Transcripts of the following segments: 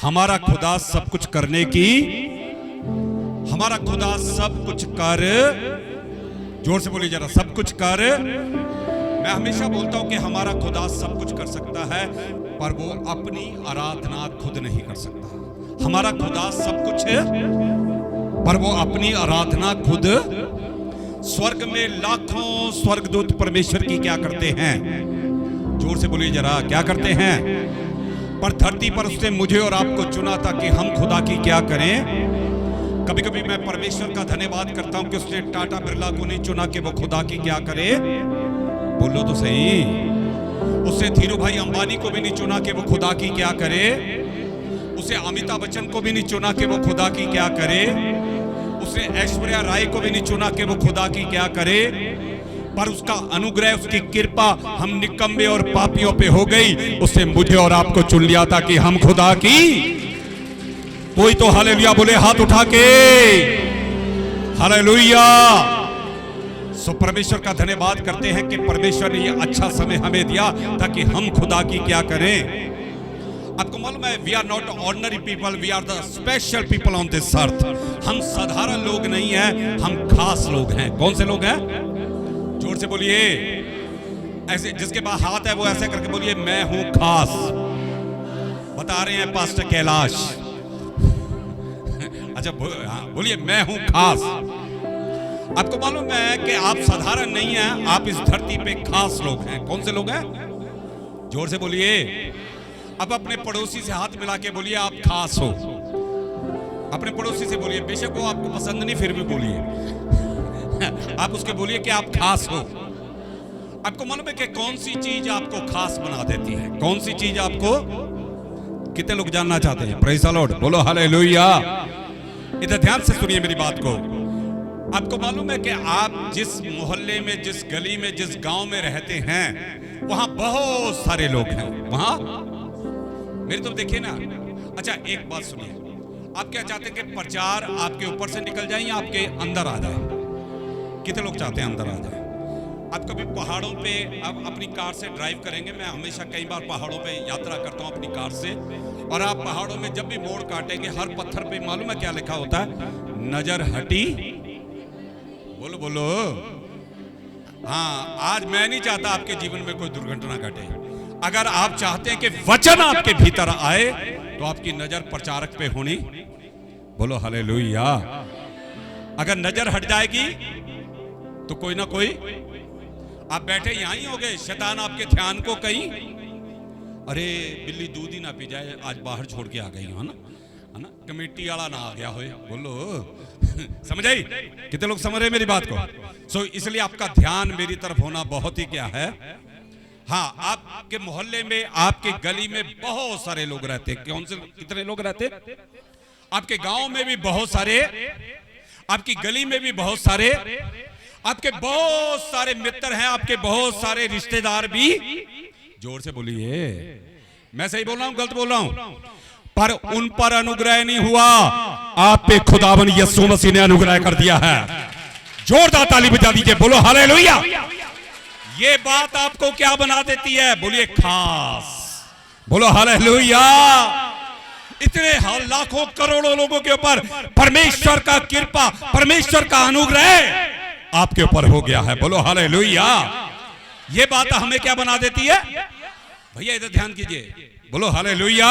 हमारा खुदा सब कुछ करने की, हमारा खुदा सब कुछ कर, जोर से बोलिए जरा, सब कुछ कर। मैं हमेशा बोलता हूं कि हमारा खुदा सब कुछ कर सकता है, पर वो अपनी आराधना खुद नहीं कर सकता। हमारा खुदा सब कुछ है, पर वो अपनी आराधना खुद। स्वर्ग में लाखों स्वर्गदूत परमेश्वर की क्या करते हैं? जोर से बोलिए जरा, क्या करते हैं? पर धरती पर उसने मुझे और आपको चुना था कि हम खुदा की क्या करें। कभी कभी मैं परमेश्वर का धन्यवाद करता हूं कि उसने टाटा बिरला को नहीं चुना कि वो खुदा की क्या करे। बोलो तो सही। उसने धीरू भाई अंबानी को भी नहीं चुना कि वो खुदा की क्या करे। उसे अमिताभ बच्चन को भी नहीं चुना कि वो खुदा की क्या करे। उसने ऐश्वर्या राय को भी नहीं चुना कि वो खुदा की क्या करे। पर उसका अनुग्रह, उसकी कृपा हम निकम्मे और पापियों पे हो गई। उसने मुझे और आपको चुन लिया था कि हम खुदा की। कोई तो हालेलुया बोले हाथ उठा के, हालेलुया। सो परमेश्वर का धन्यवाद करते हैं कि परमेश्वर ने ये अच्छा समय हमें दिया ताकि हम खुदा की क्या करें। आपको मालूम है, we are not ordinary people, we are the special people on this earth. हम साधारण लोग नहीं हैं, हम खास लोग हैं। कौन से लोग हैं? जोर से बोलिए। ऐसे जिसके पास हाथ है वो ऐसे करके बोलिए, मैं हूं खास। बता रहे हैं पास्टर कैलाश। अच्छा बोलिए, मैं हूं खास। आपको मालूम है कि आप साधारण नहीं हैं, आप इस धरती पे खास लोग हैं। कौन से लोग हैं? जोर से बोलिए। अब अपने पड़ोसी से हाथ मिला के बोलिए, आप खास हो। अपने पड़ोसी से बोलिए, बेशक वो आपको पसंद नहीं, फिर भी बोलिए। आप उसके बोलिए कि आप खास हो। आपको मालूम है कि कौन सी चीज आपको खास बना देती है? कौन सी चीज आपको? कितने लोग जानना चाहते हैं? प्रेज़ द लॉर्ड, बोलो हालेलुया। इधर ध्यान से सुनिए मेरी बात को। आपको मालूम है कि आप जिस मोहल्ले में, जिस गली में, जिस गांव में रहते हैं, वहां बहुत सारे लोग हैं। वहां मेरी तो देखिए ना। अच्छा एक बात सुनिए, आप क्या चाहते हैं कि प्रचार आपके ऊपर से निकल जाए या आपके अंदर आ जाए? कितने लोग चाहते हैं अंदर आ जाए? आप कभी पहाड़ों पे आप अपनी कार से ड्राइव करेंगे। मैं हमेशा कई बार पहाड़ों पे यात्रा करता हूं अपनी कार से, और आप पहाड़ों में जब भी मोड़ काटेंगे, हर पत्थर पे मालूम है क्या लिखा होता है? नजर हटी। बोलो बोलो। हाँ, आज मैं नहीं चाहता आपके जीवन में कोई दुर्घटना घटे। अगर आप चाहते हैं कि वचन आपके भीतर आए तो आपकी नजर प्रचारक पे होनी। बोलो हालेलुया। अगर नजर हट जाएगी तो कोई ना कोई, आप बैठे यहां ही हो गए, शैतान आपके ध्यान को कहीं, अरे बिल्ली दूध ही ना पी जाए, आज बाहर छोड़ के आ गई हो ना, है ना, कमेटी वाला ना आ गया हो। बोलो समझ आई? कितने लोग समझ रहे मेरी बात को? सो इसलिए आपका ध्यान मेरी तरफ होना बहुत ही क्या है। हाँ, आपके मोहल्ले में, आपके गली में बहुत सारे लोग रहते। कौन से? कितने लोग रहते? आपके गांव में भी बहुत सारे, आपकी गली में भी बहुत सारे, आपके बहुत सारे मित्र हैं, आपके बहुत सारे रिश्तेदार भी। जोर से बोलिए। मैं सही बोल रहा हूं, गलत बोल रहा हूं? पर उन पर अनुग्रह नहीं हुआ, आप पे खुदावन यीशु मसीह ने अनुग्रह कर दिया है। जोरदार ताली बजा दीजिए, बोलो हालेलुया। ये बात आपको क्या बना देती है? बोलिए खास। बोलो हालेलुया। इतने लाखों करोड़ों लोगों के ऊपर परमेश्वर का कृपा, परमेश्वर का अनुग्रह आपके ऊपर हो गया है। बोलो हालेलुया। ये बात हमें क्या बना देती है? भैया इधर ध्यान कीजिए, बोलो हालेलुया।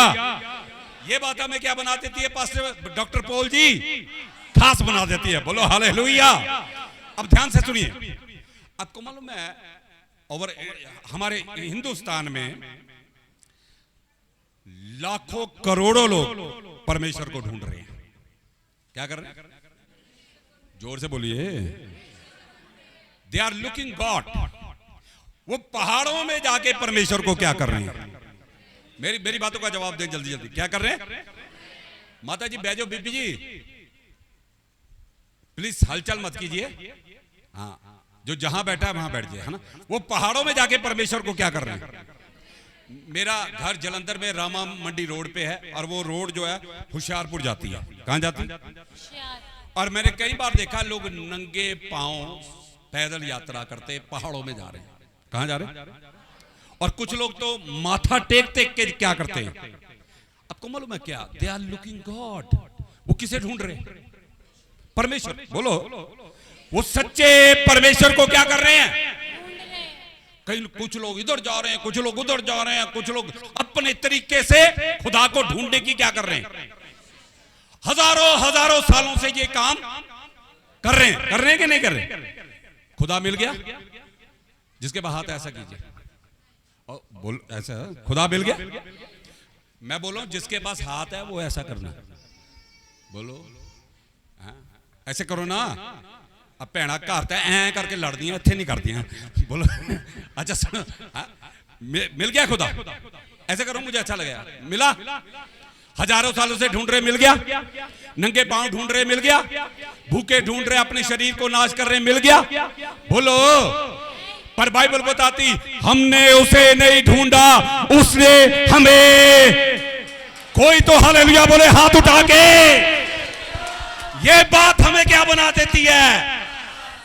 ये बात हमें क्या बना देती है पास्टर डॉक्टर पॉल जी? खास बना देती है। बोलो हालेलुया। अब ध्यान से सुनिए। आपको मालूम है, और हमारे हिंदुस्तान में लाखों करोड़ों लोग परमेश्वर को ढूंढ रहे हैं। क्या कर रहे हैं? जोर से बोलिए। They are looking God. वो पहाड़ों में जाके परमेश्वर को क्या कर रहे हैं? मेरी बातों का जवाब दें जल्दी जल्दी। क्या कर रहे हैं? माता जी बैठो, बीबी जी प्लीज हलचल मत कीजिए। हाँ, जो जहां बैठा है वहां बैठ जाए, है ना। वो पहाड़ों में जाके परमेश्वर को क्या कर रहे हैं? मेरा घर जलंधर में रामा मंडी रोड पे है, और वो रोड जो है होशियारपुर जाती है। कहां जाती है? और मैंने कई बार देखा लोग नंगे पांव पैदल यात्रा करते पहाड़ों में जा रहे हैं। कहां जा रहे हैं? और कुछ लोग तो माथा टेक टेक के क्या करते हैं? आपको मालूम है क्या? They are looking God. वो किसे ढूंढ रहे? परमेश्वर। बोलो, वो सच्चे परमेश्वर को क्या कर रहे हैं? कहीं कुछ लोग इधर जा रहे हैं, कुछ लोग उधर जा रहे हैं, कुछ लोग अपने तरीके से खुदा को ढूंढने की क्या कर रहे हैं? हजारों हजारों सालों से ये काम कर रहे हैं कि नहीं कर रहे? खुदा मिल गया? जिसके पास हाथ ऐसा कीजिए और बोल, ऐसा खुदा मिल गया? मैं बोलो जिसके पास हाथ है वो ऐसा करना। बोलो ऐसे करो ना। अब भैना घर तो ऐ करके लड़दियां, इत्थे नहीं करदियां। बोलो अच्छा सुनो, मिल गया खुदा? ऐसे करो, मुझे अच्छा लगेगा। मिला? हजारों सालों से ढूंढ रहे, मिल गया? नंगे पांव ढूंढ रहे, मिल गया? भूखे ढूंढ रहे, अपने शरीर को नाश कर रहे, मिल गया? बोलो। पर बाइबल बताती हमने उसे नहीं ढूंढा, उसने हमें। कोई तो हालेलुया बोले हाथ उठा के। ये बात हमें क्या बना देती है?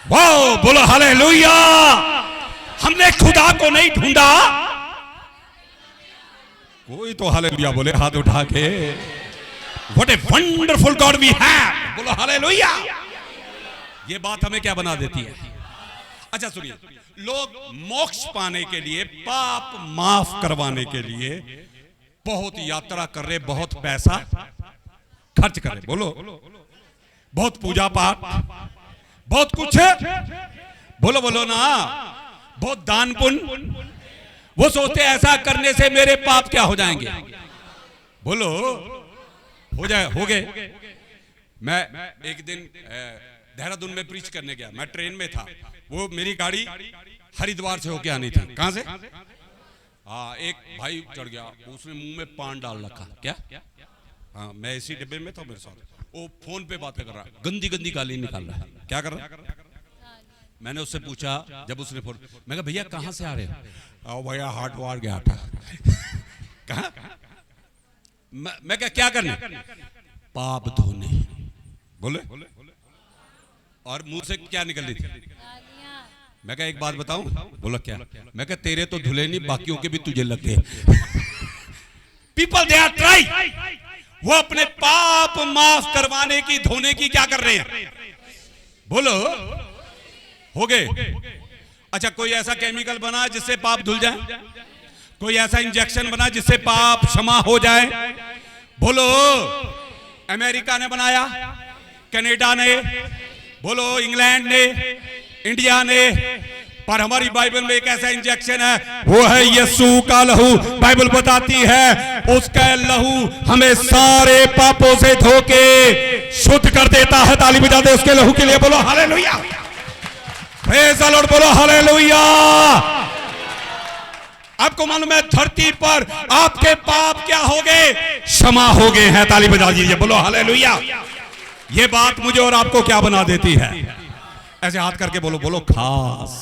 वाओ, बोलो हालेलुया। हमने खुदा को नहीं ढूंढा। कोई तो हालेलुया बोले हाथ उठा के। What a wonderful God we have. बोलो हालेलुया। ये बात हमें क्या बना देती है? अच्छा सुनिए, लोग मोक्ष पाने के लिए, पाप माफ करवाने के लिए बहुत यात्रा कर रहे, बहुत पैसा खर्च कर रहे। बोलो, बहुत पूजा पाठ, बहुत कुछ। बोलो बोलो ना, बहुत दान पुण्य। वो सोचते ऐसा करने से मेरे पाप क्या हो जाएंगे। बोलो, हो गए। मैं एक दिन देहरादून में प्रीच करने गया। मैं ट्रेन में था, वो मेरी गाड़ी हरिद्वार से होके आनी थी। कहां से? हाँ, एक भाई चढ़ गया, उसने मुंह में पान डाल रखा। क्या? हाँ, मैं इसी डिब्बे में था मेरे साथ। वो फोन पे बातें कर रहा, गंदी गंदी गाली निकाल रहा है। क्या कर रहा? मैंने उससे पूछा, जब उसने फोन, मैं कहा भैया कहां से आ रहे हो? भैया हरिद्वार गया था। कहा? मैं क्या करने? पाप धोने। बोले, और मुंह से क्या निकल रही थी? मैं कहा एक बात बताऊं? बोला क्या? मैं कहा तेरे तो धुले नहीं, बाकियों के भी तुझे लग गए। People they are try. वो अपने पाप माफ करवाने की, धोने की क्या कर रहे हैं? बोलो, हो गए। अच्छा, कोई ऐसा केमिकल बना जिससे पाप धुल जाए? कोई ऐसा इंजेक्शन बना जिससे पाप क्षमा हो जाए? बोलो, अमेरिका ने बनाया, कनाडा ने, बोलो इंग्लैंड ने, इंडिया ने। पर हमारी बाइबल में एक ऐसा इंजेक्शन है, वो है यीशु का लहू। बाइबल बताती है उसका लहू हमें सारे पापों से धो के शुद्ध कर देता है। ताली बजा दे उसके लहू के लिए। बोलो हालेलुया, प्रेज़ द लॉर्ड। बोलो हालेलुया। आपको मालूम है धरती पर आपके पाप क्या हो गए? क्षमा हो गए हैं। ताली बजा दीजिए। बोलो हालेलुया। ये बात मुझे और आपको क्या बना देती है? ऐसे हाथ करके बोलो, बोलो खास।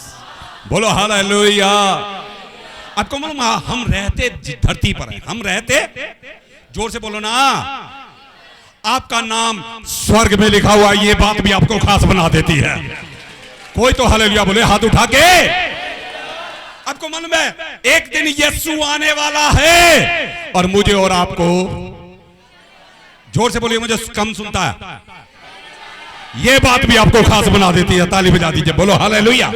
बोलो हालेलुया। आपको मालूम हम रहते धरती पर हैं, हम रहते, जोर से बोलो ना, आपका नाम स्वर्ग में लिखा हुआ। ये बात भी आपको खास बना देती है। कोई तो हालेलुया बोले हाथ उठा के। आपको मालूम है एक दिन यीशु आने वाला है और मुझे और आपको, जोर से बोलिए, मुझे कम सुनता है, ये बात भी आपको खास बना देती है। ताली बजा दीजिए। बोलो हालेलुया।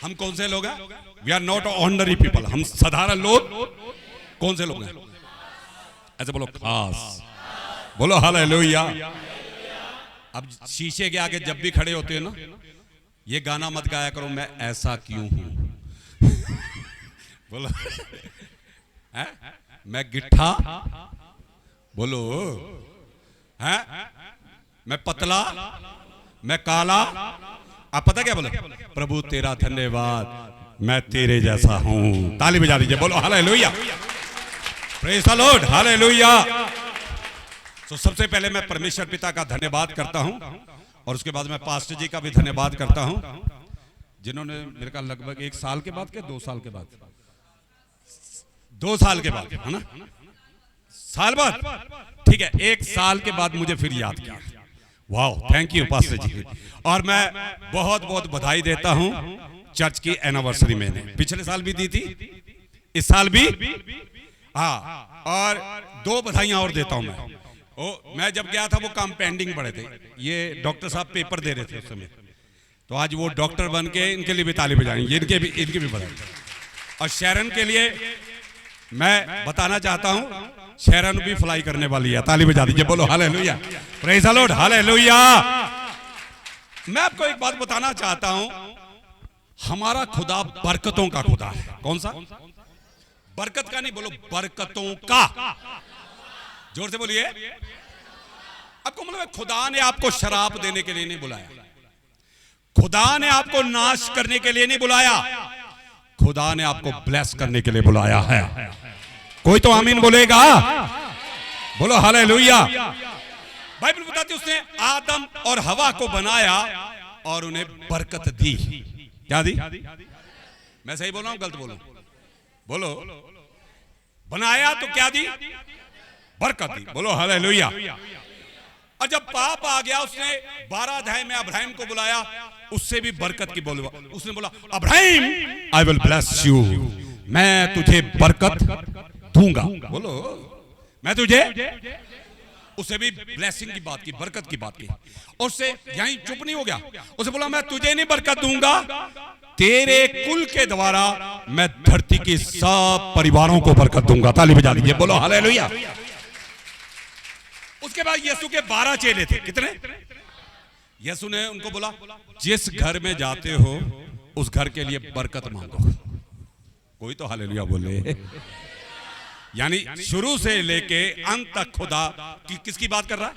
हम कौन से लोग हैं? We are not ordinary people. हम साधारण लोग। कौन से लोग हैं? ऐसे बोलो खास। बोलो हालेलुया। अब शीशे के आगे जब भी खड़े होते हैं ना, ये गाना मत गाया करो, मैं ऐसा क्यों हूं। बोलो है? मैं गिट्ठा। बोलो है? मैं पतला, मैं काला। आप पता क्या बोलो? प्रभु तेरा धन्यवाद, मैं तेरे जैसा हूं। ताली बजा दीजिए। बोलो hallelujah, praise the Lord, hallelujah. तो सबसे पहले मैं परमेश्वर पिता का धन्यवाद करता हूं और उसके बाद मैं पास्टर जी का भी धन्यवाद करता हूं, जिन्होंने मेरे का लगभग 1 साल के बाद, क्या 2 साल के बाद, 2 साल के बाद, है ना, साल बाद, ठीक है, 1 साल के बाद मुझे फिर याद किया। वाह, थैंक यू पास्टर जी। और मैं बहुत बहुत बधाई देता हूं चर्च की एनिवर्सरी। मैंने पिछले साल भी दी थी, इस साल भी। हाँ, और 2 बधाइयां और देता हूं मैं जब गया था वो काम पेंडिंग पड़े थे, ये डॉक्टर साहब पेपर दे रहे थे उस समय, तो आज वो डॉक्टर बन के इनके लिए भी ताली बजाएंगे, इनके भी बधाई। और शैरन के लिए मैं बताना चाहता हूं, शैरन भी फ्लाई करने वाली है, ताली बजा दीजिए, बोलो hallelujah, praise the Lord, hallelujah. मैं आपको एक बात बताना चाहता हूं, हमारा खुदा बरकतों का खुदा है। कौन सा? बरकत का नहीं, बोलो बरकतों का, जोर से बोलिए। आपको मतलब खुदा ने आपको शराब देने के लिए नहीं बुलाया, खुदा ने आपको नाश करने के लिए नहीं बुलाया, खुदा ने आपको ब्लेस करने के लिए बुलाया है। कोई तो आमीन बोलेगा, बोलो हालेलुया। बाइबल बताती है उसने आदम और हवा को बनाया और उन्हें बरकत दी। क्या दी? मैं सही बोल रहा हूं गलत बोलूं? बोलो। बनाया तो क्या दी? बरकत दी, बोलो हालेलुया। और जब पाप आ गया उसने 12 अध्याय में अब्राहिम को बुलाया, उससे भी बरकत की बोला, उसने बोला Abraham I will bless you, मैं तुझे बरकत दूंगा, बोलो मैं तुझे, उसे भी ब्लेसिंग की बात की, बरकत की बात की, और उससे यहीं चुप नहीं हो गया, उसे बोला मैं तुझे नहीं बरकत दूंगा, तेरे कुल के द्वारा मैं धरती के सब परिवारों को बरकत दूंगा। ताली बजा दीजिए, बोलो हालेलुया। उसके बाद यीशु के 12 चेले थे। कितने? यीशु ने उनको बोला जिस घर में जाते हो उस घर के लिए बरकत मांगो। कोई तो हालेलुया बोले। यानी शुरू से लेके अंत तक खुदा किसकी बात कर रहा है?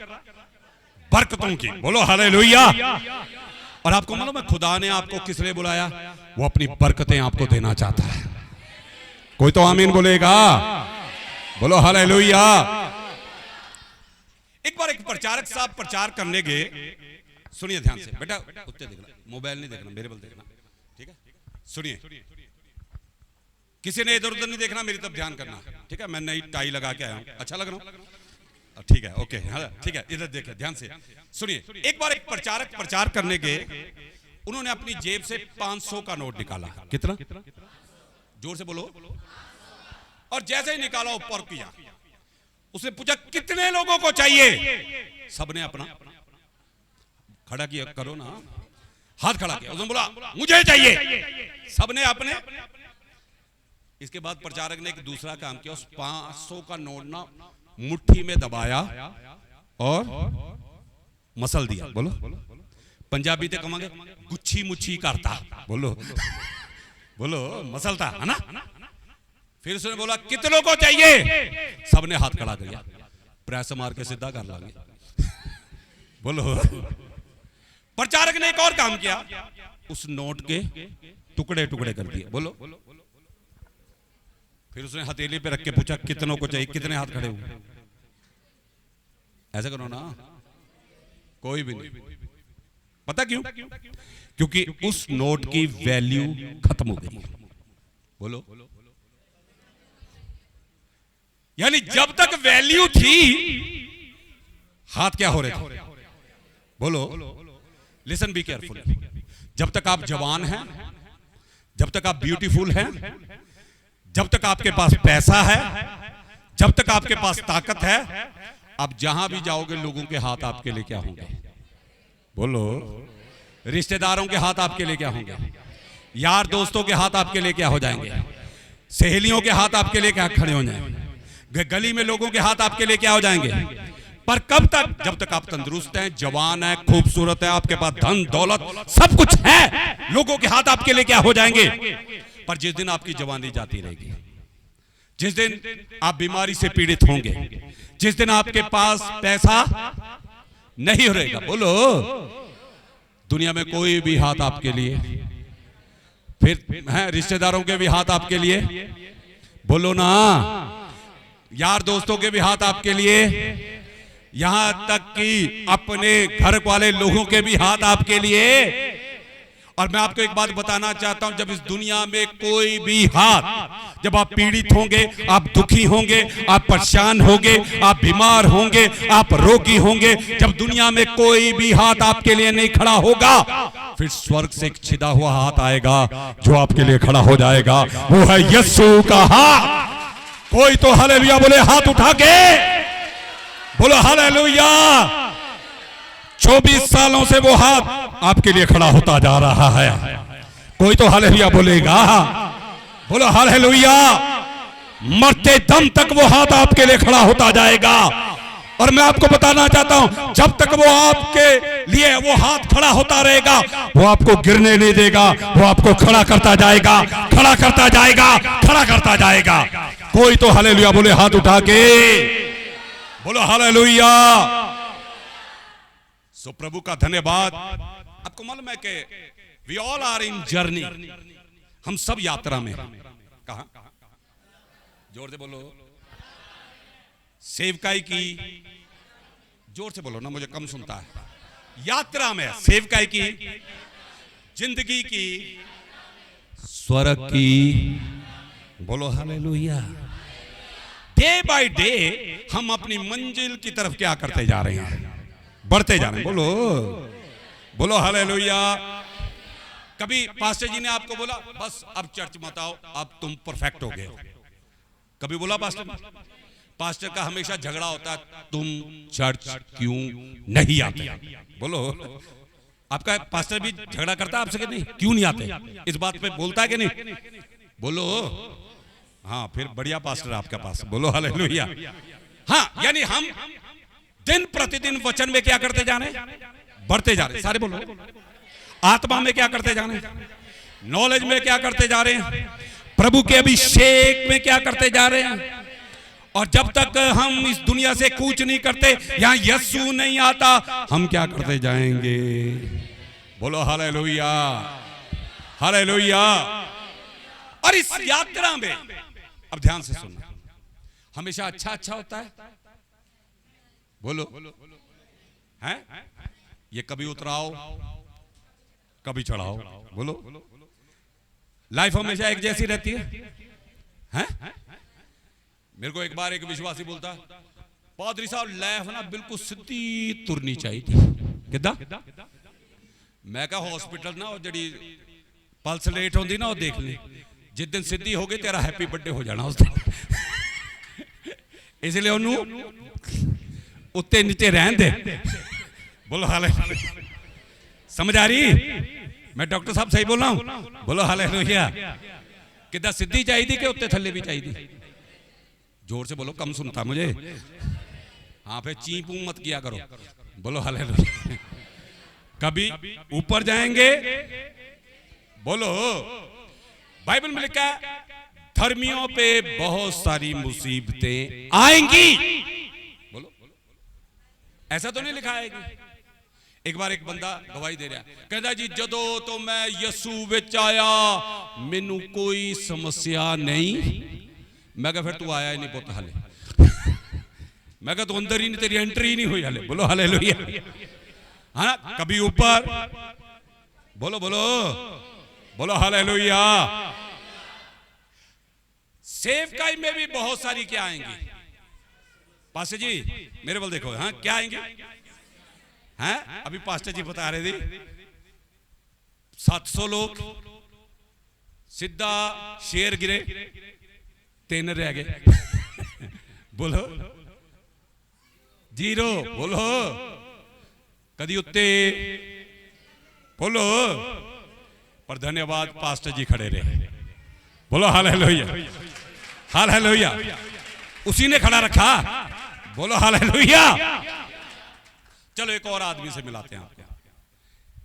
बरकतों की, बोलो हालेलुया। और आपको मालूम है खुदा ने आपको किस लिए बुलाया? वो अपनी बरकतें आपको देना चाहता है। कोई तो आमीन बोलेगा, बोलो हालेलुया। एक बार एक प्रचारक साहब प्रचार करने गए, सुनिए ध्यान से बेटा, उत्ते देखना, मोबाइल नहीं देखना, मेरे बल देखना, ठीक है? सुनिए, किसी ने इधर उधर नहीं देखना, मेरी तरफ ध्यान करना, ठीक है? मैं नई टाई लगा के आया हूं, अच्छा लग रहा हूं? ठीक है, ओके, हाँ ठीक है, इधर देखे ध्यान से सुनिए। एक बार एक प्रचारक प्रचार करने गए, उन्होंने अपनी जेब से 500 का नोट निकाला। कितना? जोर से बोलो। और जैसे ही निकाला ऊपर किया, उसने पूछा कितने लोगों को चाहिए? सबने अपना खड़ा किया, करो ना, हाथ खड़ा किया, उसने बोला मुझे चाहिए, सबने अपने। इसके बाद प्रचारक ने एक दूसरा काम किया, उस 500 का नोट ना मुट्ठी में दबाया और मसल दिया। बोलो पंजाबी ते कमांगे गुच्छी मुच्छी करता, बोलो बोलो मसलता है ना। फिर उसने बोला कितनों को चाहिए? सबने हाथ खड़ा किया, प्रेस मार के सीधा कर लांगे। बोलो। प्रचारक ने एक और काम किया, उस नोट के टुकड़े टुकड़े कर दिए। बोलो। फिर उसने हथेली पे रख के पूछा कितनों को चाहिए? कितने हाथ खड़े हुए? ऐसा करो ना, कोई भी नहीं। पता क्यों? क्योंकि उस नोट की वैल्यू खत्म हो गई। बोलो। यानी जब तक वैल्यू थी, हाथ क्या हो रहे थे? बोलो। Listen be careful. जब तक आप जवान हैं, जब तक आप ब्यूटीफुल हैं, जब तक आपके पास पैसा है, जब तक आपके पास ताकत है, आप जहां भी जाओगे लोगों के हाथ आपके लिए क्या होंगे? बोलो। रिश्तेदारों के हाथ आपके लिए क्या होंगे? यार दोस्तों के हाथ आपके लिए क्या हो जाएंगे? सहेलियों के हाथ आपके लिए क्या खड़े हो जाएंगे? गली में लोगों के हाथ आपके लिए क्या हो जाएंगे? पर कब तक? जब तक आप तंदुरुस्त हैं, जवान हैं, खूबसूरत हैं, आपके पास धन दौलत सब कुछ है, लोगों के हाथ आपके लिए क्या हो जाएंगे? पर जिस दिन आपकी जवानी जाती रहेगी, जिस दिन आप बीमारी से पीड़ित होंगे, जिस दिन आपके पास पैसा नहीं रहेगा, बोलो, दुनिया में कोई भी हाथ आपके लिए, फिर है रिश्तेदारों के भी हाथ आपके लिए, बोलो ना, यार दोस्तों के भी हाथ आपके लिए, यहां तक कि अपने घर वाले लोगों के भी हाथ आपके लिए। और मैं आपको एक बात बताना चाहता हूं, जब इस दुनिया में कोई भी हाथ, जब आप पीड़ित होंगे, आप दुखी होंगे, आप परेशान होंगे, आप बीमार होंगे, आप रोगी होंगे, जब दुनिया में कोई भी हाथ आपके लिए नहीं खड़ा होगा, फिर स्वर्ग से एक छिदा हुआ हाथ आएगा जो आपके लिए खड़ा हो जाएगा। वो है यीशु का हाथ। कोई तो हालेलुया बोले हाथ उठा के, बोलो हालेलुया। 24 सालों से वो हाथ आपके लिए खड़ा होता जा रहा है। कोई तो हालेलुया बोलेगा, बोलो हालेलुया। मरते दम तक वो हाथ आपके लिए खड़ा होता जाएगा। और मैं आपको बताना चाहता हूं, जब तक वो आपके लिए वो हाथ खड़ा होता रहेगा, वो आपको गिरने नहीं देगा, वो आपको खड़ा करता जाएगा, खड़ा करता जाएगा, खड़ा करता जाएगा। कोई तो हालेलुया बोले हाथ उठा के, बोलो हालेलुया। सो प्रभु का धन्यवाद। आपको मालूम है कि we all are in journey, हम सब यात्रा में। कहां? जोर से बोलो। सेवकाई की, जोर से बोलो ना, मुझे कम सुनता है। यात्रा में, सेवकाई की, जिंदगी की, स्वर्ग की, बोलो हालेलुया। डे बाय डे हम अपनी मंजिल की तरफ क्या करते जा रहे हैं? बढ़ते जा रहे हैं। बोलो, बोलो हालेलुया। कभी पास्टर जी ने आपको बोला बस अब चर्च मत आओ, अब तुम परफेक्ट हो गए। कभी बोला पास्टर का हमेशा झगड़ा होता है, तुम चर्च क्यों नहीं आते? बोलो, आपका पास्टर भी झगड़ा करता है आपसे कि नहीं? क्यों नहीं आते? इस बात पे बोलता है कि नहीं? बोलो। हाँ, फिर बढ़िया पास्टर आपके पास। बोलो हालेलुया। हाँ, यानी हम दिन प्रतिदिन वचन में क्या करते जा रहे हैं? बढ़ते जा रहे हैं। सारे बोलो। आत्मा में क्या करते जा रहे हैं? नॉलेज में क्या करते जा रहे हैं? प्रभु के अभिषेक में क्या करते जा रहे हैं? और जब तक हम इस दुनिया से कूच नहीं करते, यहां यीशु नहीं आता, हम क्या करते जाएंगे? बोलो हालेलुया, हालेलुया। और इस यात्रा में अब ध्यान से सुनना, हमेशा अच्छा अच्छा होता है। बोलो, हैं? ये कभी उतराओ कभी चढ़ाओ। बोलो, लाइफ हमेशा एक जैसी रहती है? हैं? मेरे को एक बार एक विश्वासी बोलता, पादरी साहब लाइफ ना बिल्कुल सीधी तुरनी चाहिए थी। किदा? मैं कहा हॉस्पिटल ना वो जड़ी पल्स लेट होती ना, वो देख ली। जिस दिन सीधी हो गई तेरा हैप्पी बर्थडे हो जाना उस दिन। इसलिए उन्होंने उत्ते नीचे रहन दे। बोलो हालेलुया। समझ आ रही? मैं डॉक्टर साहब सही बोल रहा हूं? बोलो हालेलुया। किदा सीधी चाहिए कि उत्ते थल्ले भी चाहिए? जोर से बोलो, कम सुनता मुझे। हाँ, फिर चीपू मत किया करो। बोलो हालेलुया। कभी ऊपर जाएंगे, बोलो। बाइबल में लिखा है धर्मियों पे बहुत सारी मुसीबतें आएंगी। बोलो, ऐसा तो नहीं लिखा है? एक बार एक बंदा गवाही दे रहा, कहता जी जदों तो मैं यीशु विच आया मैनू कोई समस्या नहीं। मैं कहा फिर तू आया ही नहीं पुत हाले। मैं कहा तू अंदर ही नहीं, तेरी एंट्री ही नहीं हुई हाले। बोलो हालेलुया। हाँ, कभी ऊपर, बोलो बोलो बोलो हालेलुया। सेवकाई में भी बहुत सारी क्या आएंगी? पास्टर जी मेरे बोल देखो, हाँ क्या आएंगे? हैं? अभी पास्टर जी बता रहे थे 700 लोग सीधा शेर गिरे, 3 रह गए। बोलो 0। बोलो कदी उत्ते, बोलो। पर धन्यवाद पास्टर जी खड़े रहे। बोलो हालेलुया, हालेलुया। उसी ने खड़ा रखा। बोलो हालेलुया। चलो एक और आदमी से मिलाते हैं आपको।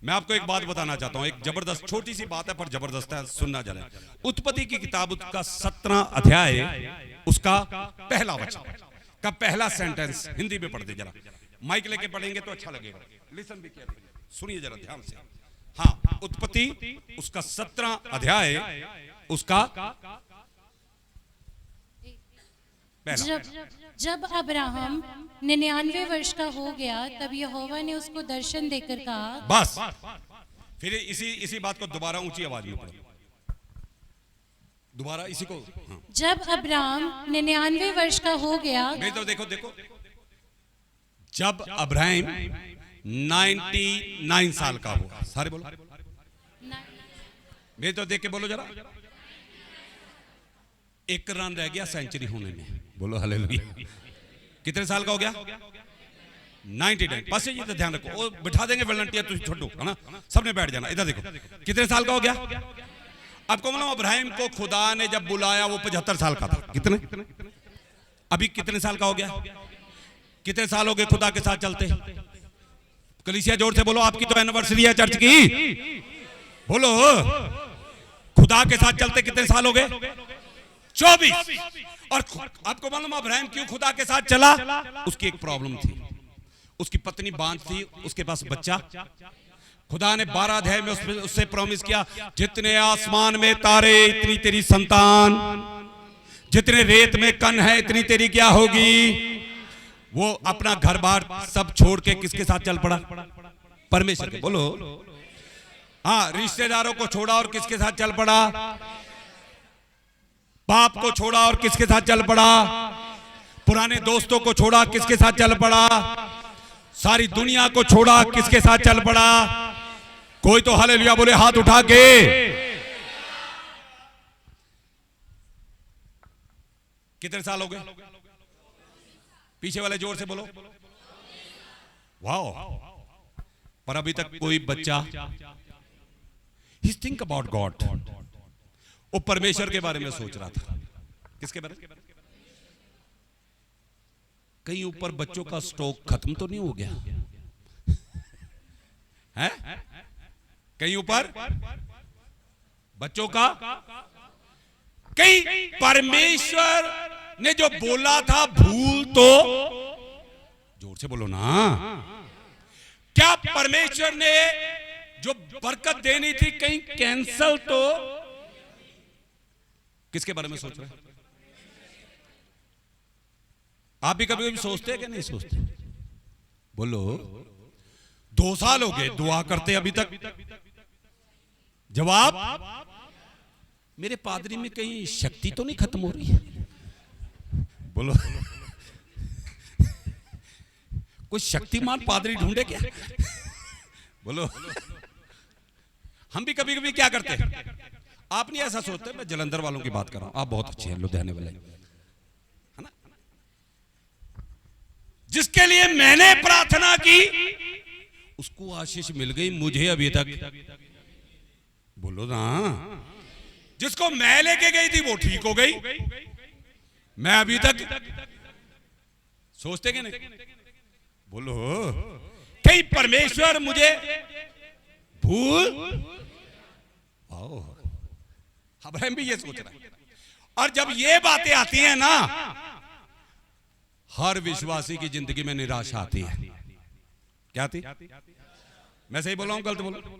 मैं आपको एक बात बताना चाहता हूं, एक जबरदस्त छोटी सी बात है पर जबरदस्त है, सुनना जरा। उत्पत्ति की किताब का 17 अध्याय उसका पहला वचन का पहला सेंटेंस हिंदी में पढ़ते जरा। माइक लेके पढ़ेंगे तो अच्छा लगेगा। लिसन भी किया, सुनिए जरा ध्यान से। हाँ, उत्पत्ति उसका 17 अध्याय उसका पहला। जब अब्राहम 99 वर्ष का हो गया तब यहोवा ने उसको दर्शन देकर कहा। बस फिर इसी बात को दोबारा ऊंची आवाज में पढ़ो, दोबारा इसी को। हाँ। जब अब्राहम 99 वर्ष का हो गया। मेरी तो देखो देखो, जब अब्राहम 99 साल का हुआ। सारे बोलो, मेरी तो देख के बोलो जरा। एक रन रह गया सेंचुरी होने में। बोलो हालेलुया। कितने साल का हो गया? 99। बस ये तो ध्यान रखो, वो बिठा देंगे वॉलंटियर, तुम छोड़ो, है ना, सबने बैठ जाना। इधर देखो कितने साल का हो गया। आपको मालूम इब्राहिम को खुदा ने जब बुलाया वो 75 साल का था। कितने? अभी कितने साल का हो गया? कितने साल हो गए खुदा के साथ चलते? कलीसिया जोर से बोलो, आपकी तो एनिवर्सरी है चर्च की। बोलो, खुदा के साथ चलते कितने साल हो गए? 24। और आपको मालूम इब्राहिम क्यों खुदा के साथ चला? उसकी एक प्रॉब्लम थी, उसकी पत्नी बांझ थी, उसके पास बच्चा। खुदा ने 12 अध्याय में उससे प्रॉमिस किया, जितने आसमान में तारे इतनी तेरी संतान, जितने रेत में कण है इतनी तेरी क्या होगी। वो अपना घर बार सब छोड़ के किसके साथ चल पड़ा? परमेश्वर के। बोलो, हाँ, रिश्तेदारों को छोड़ा और किसके साथ चल पड़ा? बाप को छोड़ा और किसके साथ चल पड़ा? पुराने दोस्तों को छोड़ा, किसके साथ चल पड़ा? सारी दुनिया को छोड़ा, किसके साथ चल पड़ा? कोई तो हालेलुया बोले हाथ उठा के। कितने साल हो गए? पीछे वाले जोर से बोलो। वाओ। पर अभी तक कोई बच्चा ही थिंक अबाउट गॉड, वो परमेश्वर के बारे में सोच रहा था। किसके बारे में? कहीं ऊपर बच्चों का स्टॉक खत्म तो नहीं हो गया है? कहीं ऊपर बच्चों का, कहीं परमेश्वर ने जो बोला था भूल तो, जोर से बोलो ना, क्या परमेश्वर ने जो बरकत देनी थी कहीं कैंसल तो? किसके बारे में सोच रहे हैं? आप भी कभी कभी सोचते हैं कि नहीं सोचते? बोलो। 2 साल हो गए दुआ करते, अभी तक जवाब। मेरे पादरी में कहीं शक्ति तो नहीं खत्म हो रही है? बोलो, कोई शक्तिमान पादरी ढूंढे क्या? बोलो। हम भी कभी कभी क्या करते हैं? आप नहीं ऐसा सोचते? मैं जलंधर वालों की बात कर रहा हूं, आप बहुत अच्छे हैं, लुधियाने वाले, है ना? जिसके लिए मैंने प्रार्थना की उसको आशीष मिल गई, मुझे अभी तक। बोलो ना। जिसको मैं लेके गई थी वो ठीक हो गई, मैं अभी तक। सोचते कि नहीं? बोलो, कहीं परमेश्वर मुझे भूल। अब्राहम भी ये सोच रहा है। और जब ये बातें आती हैं ना, हर विश्वासी की जिंदगी में निराशा आती है। क्या आती? मैं सही बोल रहा हूं, गलत बोल रहा हूं?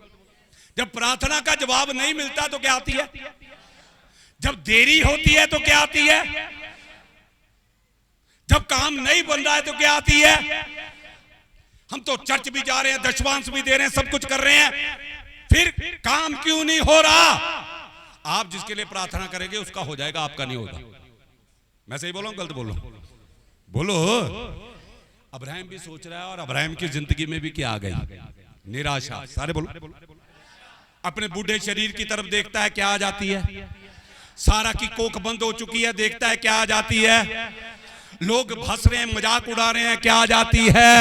जब प्रार्थना का जवाब नहीं मिलता तो क्या आती है? जब देरी होती है तो क्या आती है? जब काम नहीं बन रहा है तो क्या आती है? हम तो चर्च भी जा रहे हैं, दशमांश भी दे रहे हैं, सब कुछ कर रहे हैं, फिर काम क्यों नहीं हो रहा? आप जिसके लिए प्रार्थना करेंगे उसका हो जाएगा, आपका नहीं होगा। मैं सही बोल रहा हूं, गलत बोल रहा हूं? बोलो। अब्राहम भी सोच रहा है, और अब्राहम की जिंदगी में भी क्या आ गई? निराशा। सारे बोलो। अपने बूढ़े शरीर की तरफ देखता है, क्या आ जाती है? सारा की कोख बंद हो चुकी है, देखता है क्या आ जाती है? लोग हंस रहे हैं, मजाक उड़ा रहे हैं, क्या आ जाती है?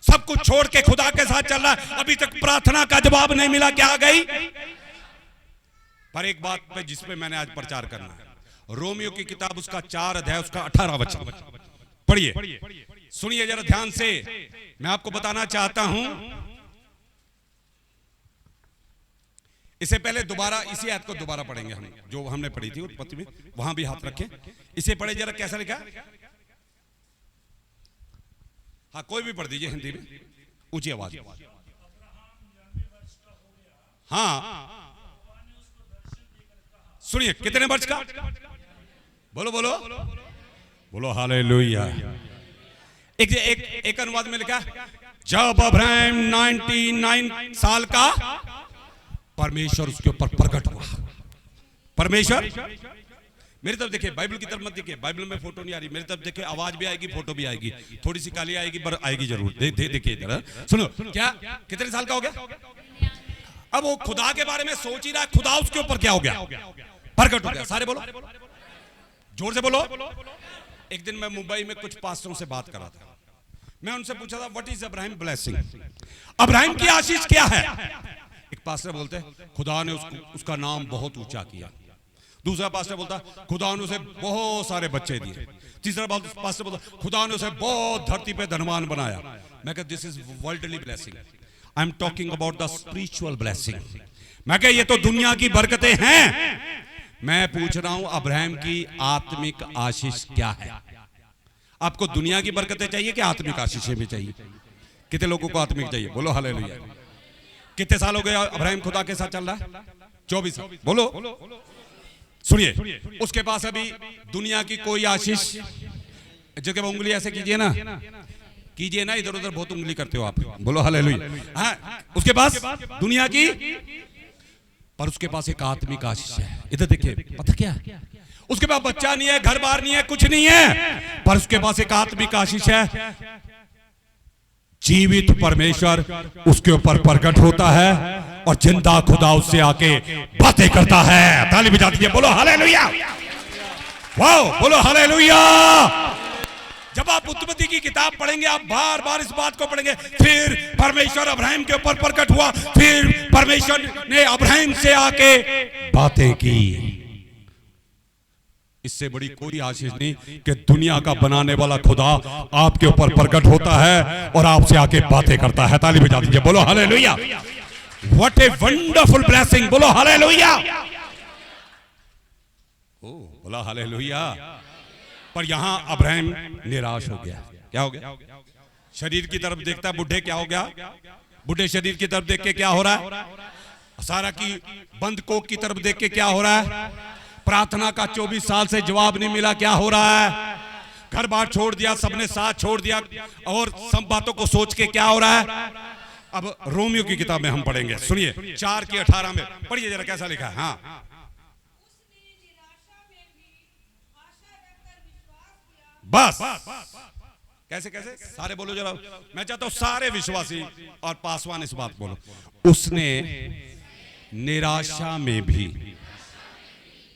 सब कुछ छोड़ के खुदा के साथ चल रहा है, अभी तक प्रार्थना का जवाब नहीं मिला, क्या आ गई? पर एक बात पे जिसपे मैंने आज प्रचार करना है, रोमियो की किताब उसका 4 अध्याय उसका 18 वचन पढ़िए, सुनिए जरा ध्यान से। मैं आपको बताना चाहता हूं, इससे पहले दोबारा इसी आयत को दोबारा पढ़ेंगे हम, जो हमने पढ़ी थी उत्पत्ति में, वहां भी हाथ रखें। इसे पढ़े जरा, कैसा लिखा? हाँ, कोई भी पढ़ दीजिए हिंदी में, ऊंची आवाज। हाँ, सुनिए, कितने वर्ष का? बोलो बोलो बोलो हालेलुया। एक अनुवाद में लिखा, जब अब्राहम 99 साल का परमेश्वर उसके ऊपर प्रकट हुआ। परमेश्वर, मेरी तरफ देखिए, बाइबल की तरफ मत देखिए, बाइबल में फोटो नहीं आ रही, मेरी तरफ देखिए, आवाज भी आएगी, फोटो भी आएगी, थोड़ी सी काली आएगी पर आएगी जरूर। देखिए इधर, सुनो। क्या कितने साल का हो गया? अब वो खुदा के बारे में सोच ही रहा है, खुदा उसके ऊपर क्या हो गया? प्रकट हो गया। सारे बोलो, जोर से बोलो। एक दिन मैं मुंबई में कुछ पास्टरों से बात कर रहा था। मैं उनसे पूछा था what is Abraham blessing, Abraham की आशीष क्या है। एक पास्टर बोलते खुदा ने उसका नाम बहुत ऊंचा किया। दूसरा पास्टर बोलता खुदा ने उसे बहुत सारे बच्चे दिए। तीसरा पास्टर बोलता खुदा ने उसे बहुत धरती पे धनवान बनाया। मैं कहता this is worldly blessing, I am talking about the spiritual blessing. मैं कह ये तो दुनिया की बरकतें हैं। मैं पूछ रहा हूं अब्राहम की आत्मिक आशीष क्या है। आपको दुनिया की बरकतें चाहिए कि आत्मिक आशीषें भी चाहिए? कितने लोगों को आत्मिक चाहिए? बोलो हालेलुया। कितने साल हो गए अब्राहम खुदा के साथ चल रहा है? 24 साल। बोलो। सुनिए, उसके पास अभी दुनिया की कोई आशीष, जगह उंगली ऐसे कीजिए ना, कीजिए ना, इधर उधर बहुत उंगली करते हो आप। बोलो हालेलुया। हाँ, उसके पास दुनिया की, पर उसके पास एक आत्मिक आशीष है। इधर देखिए, पता क्या, उसके पास बच्चा नहीं है, घर बार नहीं है, कुछ नहीं है, पर उसके पास एक आत्मिक आशीष है। जीवित परमेश्वर उसके ऊपर प्रकट होता है और जिंदा खुदा उससे आके बातें करता है। ताली बजाती है। बोलो हालेलुया। वाओ, बोलो हालेलुया। जब आप उत्पत्ति की किताब पढ़ेंगे, आप बार बार इस बात को पढ़ेंगे, फिर परमेश्वर अब्राहम के ऊपर प्रकट हुआ, फिर परमेश्वर ने अब्राहम से आके बातें की। इससे बड़ी कोई आशीष नहीं कि दुनिया का बनाने वाला खुदा आपके ऊपर प्रकट होता है और आपसे आके बातें करता है। ताली बजा दीजिए। बोलो hallelujah. What a wonderful blessing. बोलो हालेलुया। ओ, बोला हालेलुया। पर यहां अब्राहम निराश हो गया। क्या हो गया? शरीर की तरफ देखता है, बुढ़े क्या हो गया? बुढ़े शरीर की तरफ देख के क्या हो रहा है? सारा की बंद कोख की तरफ देख के क्या हो रहा है? प्रार्थना का 24 साल से जवाब नहीं मिला, क्या हो रहा है? घर बार छोड़ दिया, सबने साथ छोड़ दिया, और सब बातों को सोच के क्या हो रहा है? अब रोमियो की किताब में हम पढ़ेंगे। सुनिए 4:18 में पढ़िए जरा कैसा लिखा है। हाँ, बस कैसे कैसे सारे बोलो जरा। मैं चाहता हूं सारे विश्वासी और पासवान इस बात बोलो। उसने निराशा में भी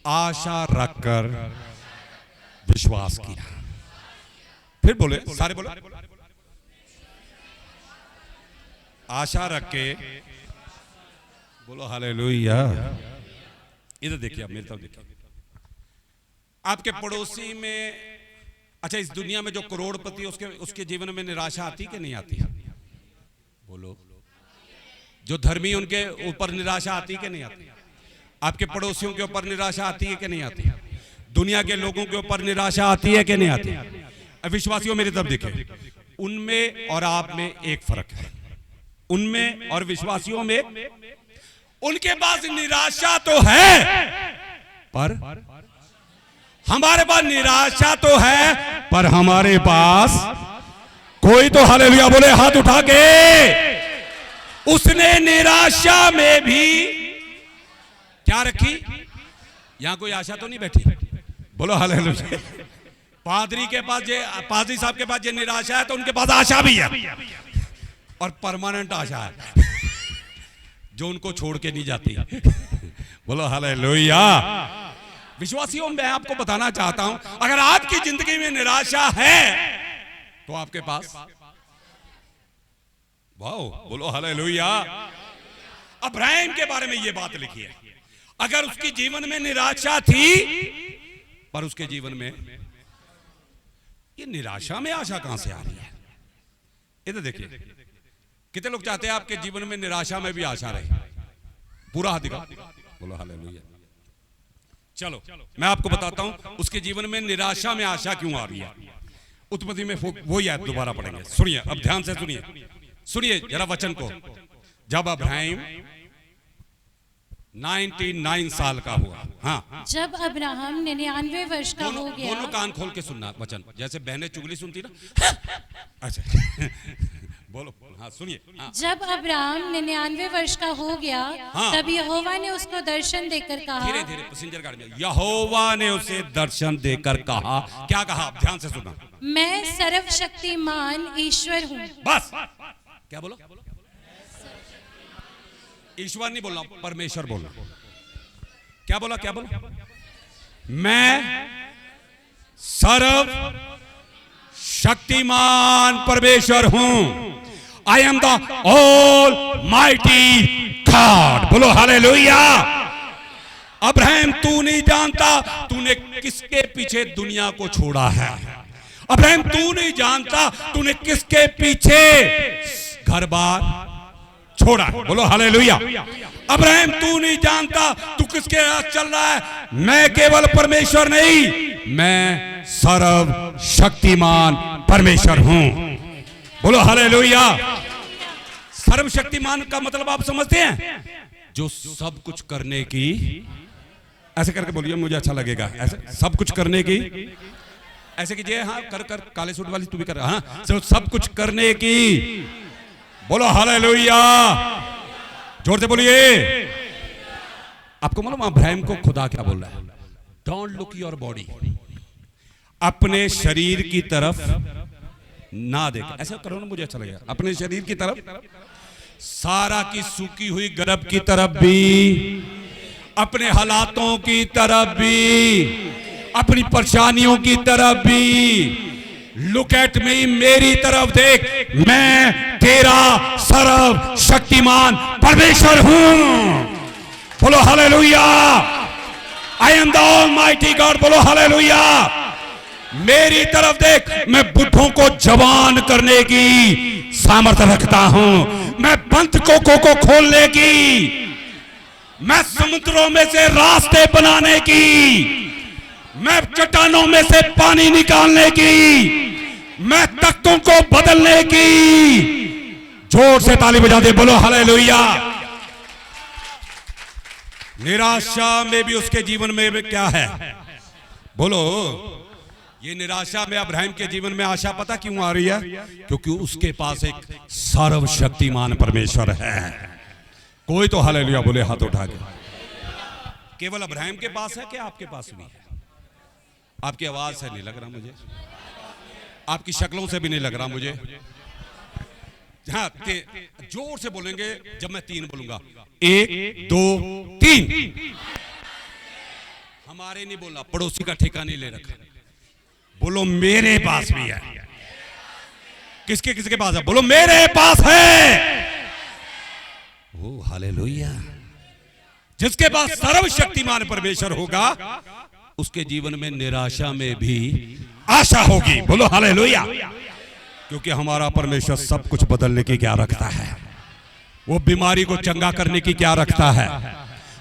आशा रखकर विश्वास किया। फिर बोले, सारे बोलो, आशा रख के। बोलो हालेलुया। इधर देखिए, आप मेरी तरफ देखिए। आपके पड़ोसी में, अच्छा इस दुनिया में जो करोड़पति उसके जीवन में निराशा आती कि नहीं आती? बोलो। जो धर्मी उनके ऊपर निराशा आती कि नहीं आती? आपके पड़ोसियों के ऊपर निराशा आती है कि नहीं आती? दुनिया के लोगों के ऊपर निराशा आती है कि नहीं आती? विश्वासियों मेरी तरफ देखिए, उनमें और आप में एक फर्क है। उनमें और विश्वासियों में, उनके पास निराशा तो है, पर हमारे पास निराशा तो है, पर हमारे पास कोई तो हालेलुया बोले हाथ उठा के। उसने निराशा में भी क्या रखी? यहां कोई आशा तो नहीं बैठी? बोलो हालेलुया। पादरी के पास, पादरी साहब के पास ये निराशा है, तो उनके पास आशा भी है, और परमानेंट आशा है जो उनको छोड़ के नहीं जाती। बोलो हालेलुया। विश्वासियों, मैं आपको बताना चाहता हूं, अगर आपकी जिंदगी में निराशा है तो आपके पास, वाओ, बोलो हालेलुया। अब्राहम के बारे में ये बात लिखी है। अगर उसके जीवन में निराशा थी, पर उसके जीवन में ये निराशा में आशा कहां से आ रही है? इधर देखिए, कितने लोग चाहते हैं आपके जीवन में निराशा में भी आशा रहे? पूरा हाथ दिखा। बोलो हालेलुया। चलो मैं आपको बताता हूं उसके जीवन में निराशा में आशा क्यों आ रही है। उत्पत्ति में वही आयत दोबारा पढ़ेंगे। सुनिए, अब ध्यान से सुनिए, सुनिए जरा वचन को। जब अब्राहम 99 साल का हुआ, हाँ, जब अब्राहम 99 वर्ष का हो गया। दोनों कान खोल के सुनना वचन, जैसे बहनें चुगली सुनती ना। अच्छा बोलो, हाँ सुनिए। हाँ। जब अब्राहम 99 वर्ष का हो गया, हाँ। तब यहोवा ने उसको दर्शन देकर कहा, धीरे धीरे पैसेंजर गाड़ी में, यहोवा ने उसे दर्शन देकर कहा। क्या कहा? ध्यान से सुनना। मैं सर्वशक्तिमान ईश्वर हूँ। बस। क्या बोलो? ईश्वर नहीं बोलना, परमेश्वर बोलना। क्या बोला? क्या बोला? मैं सर्व शक्तिमान परमेश्वर हूं। I am the all mighty God. बोलो हालेलुया। अब्राहम, तू नहीं जानता तूने किसके पीछे दुनिया को छोड़ा है। अब्राहम, तू नहीं जानता तूने किसके पीछे घर बार छोड़ा। बोलो हालेलुया। अब्राहम, तू नहीं जानता तू किसके साथ चल रहा है। मैं केवल परमेश्वर नहीं, मैं सर्व शक्तिमान परमेश्वर हूं। बोलो हालेलुया। सर्वशक्तिमान का मतलब आप समझते हैं? जो सब कुछ करने की, ऐसे करके बोलिए मुझे अच्छा लगेगा, ऐसे सब कुछ करने की, ऐसे कीजिए, हाँ कर कर, काले सूट वाली तू भी कर, हाँ सब कुछ करने की। बोलो हालेलुया। जोर से बोलिए। आपको मालूम अब्राहम को खुदा क्या बोल रहा है? Don't look your body. अपने शरीर की तरफ ना देख। ऐसा करो ना, मुझे अच्छा लगेगा। अपने शरीर की तरफ, सारा की सूखी हुई गर्भ की तरफ भी, अपने हालातों की तरफ भी, अपनी परेशानियों की तरफ भी। लुक एट मी, मेरी तरफ देख। मैं तेरा सर्व शक्तिमान परमेश्वर हूं। बोलो hallelujah. I am the almighty God. बोलो हालेलुया। मेरी तरफ देख। मैं बुद्धों को जवान करने की सामर्थ्य रखता हूं। मैं बंद को खोलने की, मैं समुद्रों में से रास्ते बनाने की, मैं चट्टानों में से पानी निकालने की, मैं तख्तों को बदलने की। जोर से ताली बजा दे। बोलो हालेलुया। निराशा में भी उसके जीवन में क्या है? बोलो। ये निराशा में अब्राहम के जीवन में आशा पता क्यों आ रही है? क्योंकि उसके पास एक सर्वशक्तिमान परमेश्वर है। कोई तो हालेलुया बोले हाथ उठा के। केवल अब्राहम के पास है कि आपके पास भी है? आपकी आवाज से नहीं लग रहा मुझे, आपकी शक्लों से भी नहीं लग रहा मुझे। हाँ, जोर से बोलेंगे जब मैं 3 बोलूंगा। 1 2 3। हमारे नहीं बोलना, पड़ोसी का ठेका नहीं ले रखा। बोलो मेरे पास भी है। किसके किसके पास है? बोलो मेरे पास है। ओ हालेलुया। जिसके पास सर्वशक्तिमान परमेश्वर होगा उसके जीवन में निराशा में भी आशा होगी। बोलो हालेलुया। क्योंकि हमारा परमेश्वर सब कुछ बदलने की क्या रखता है। वो बीमारी को चंगा करने की क्या रखता है।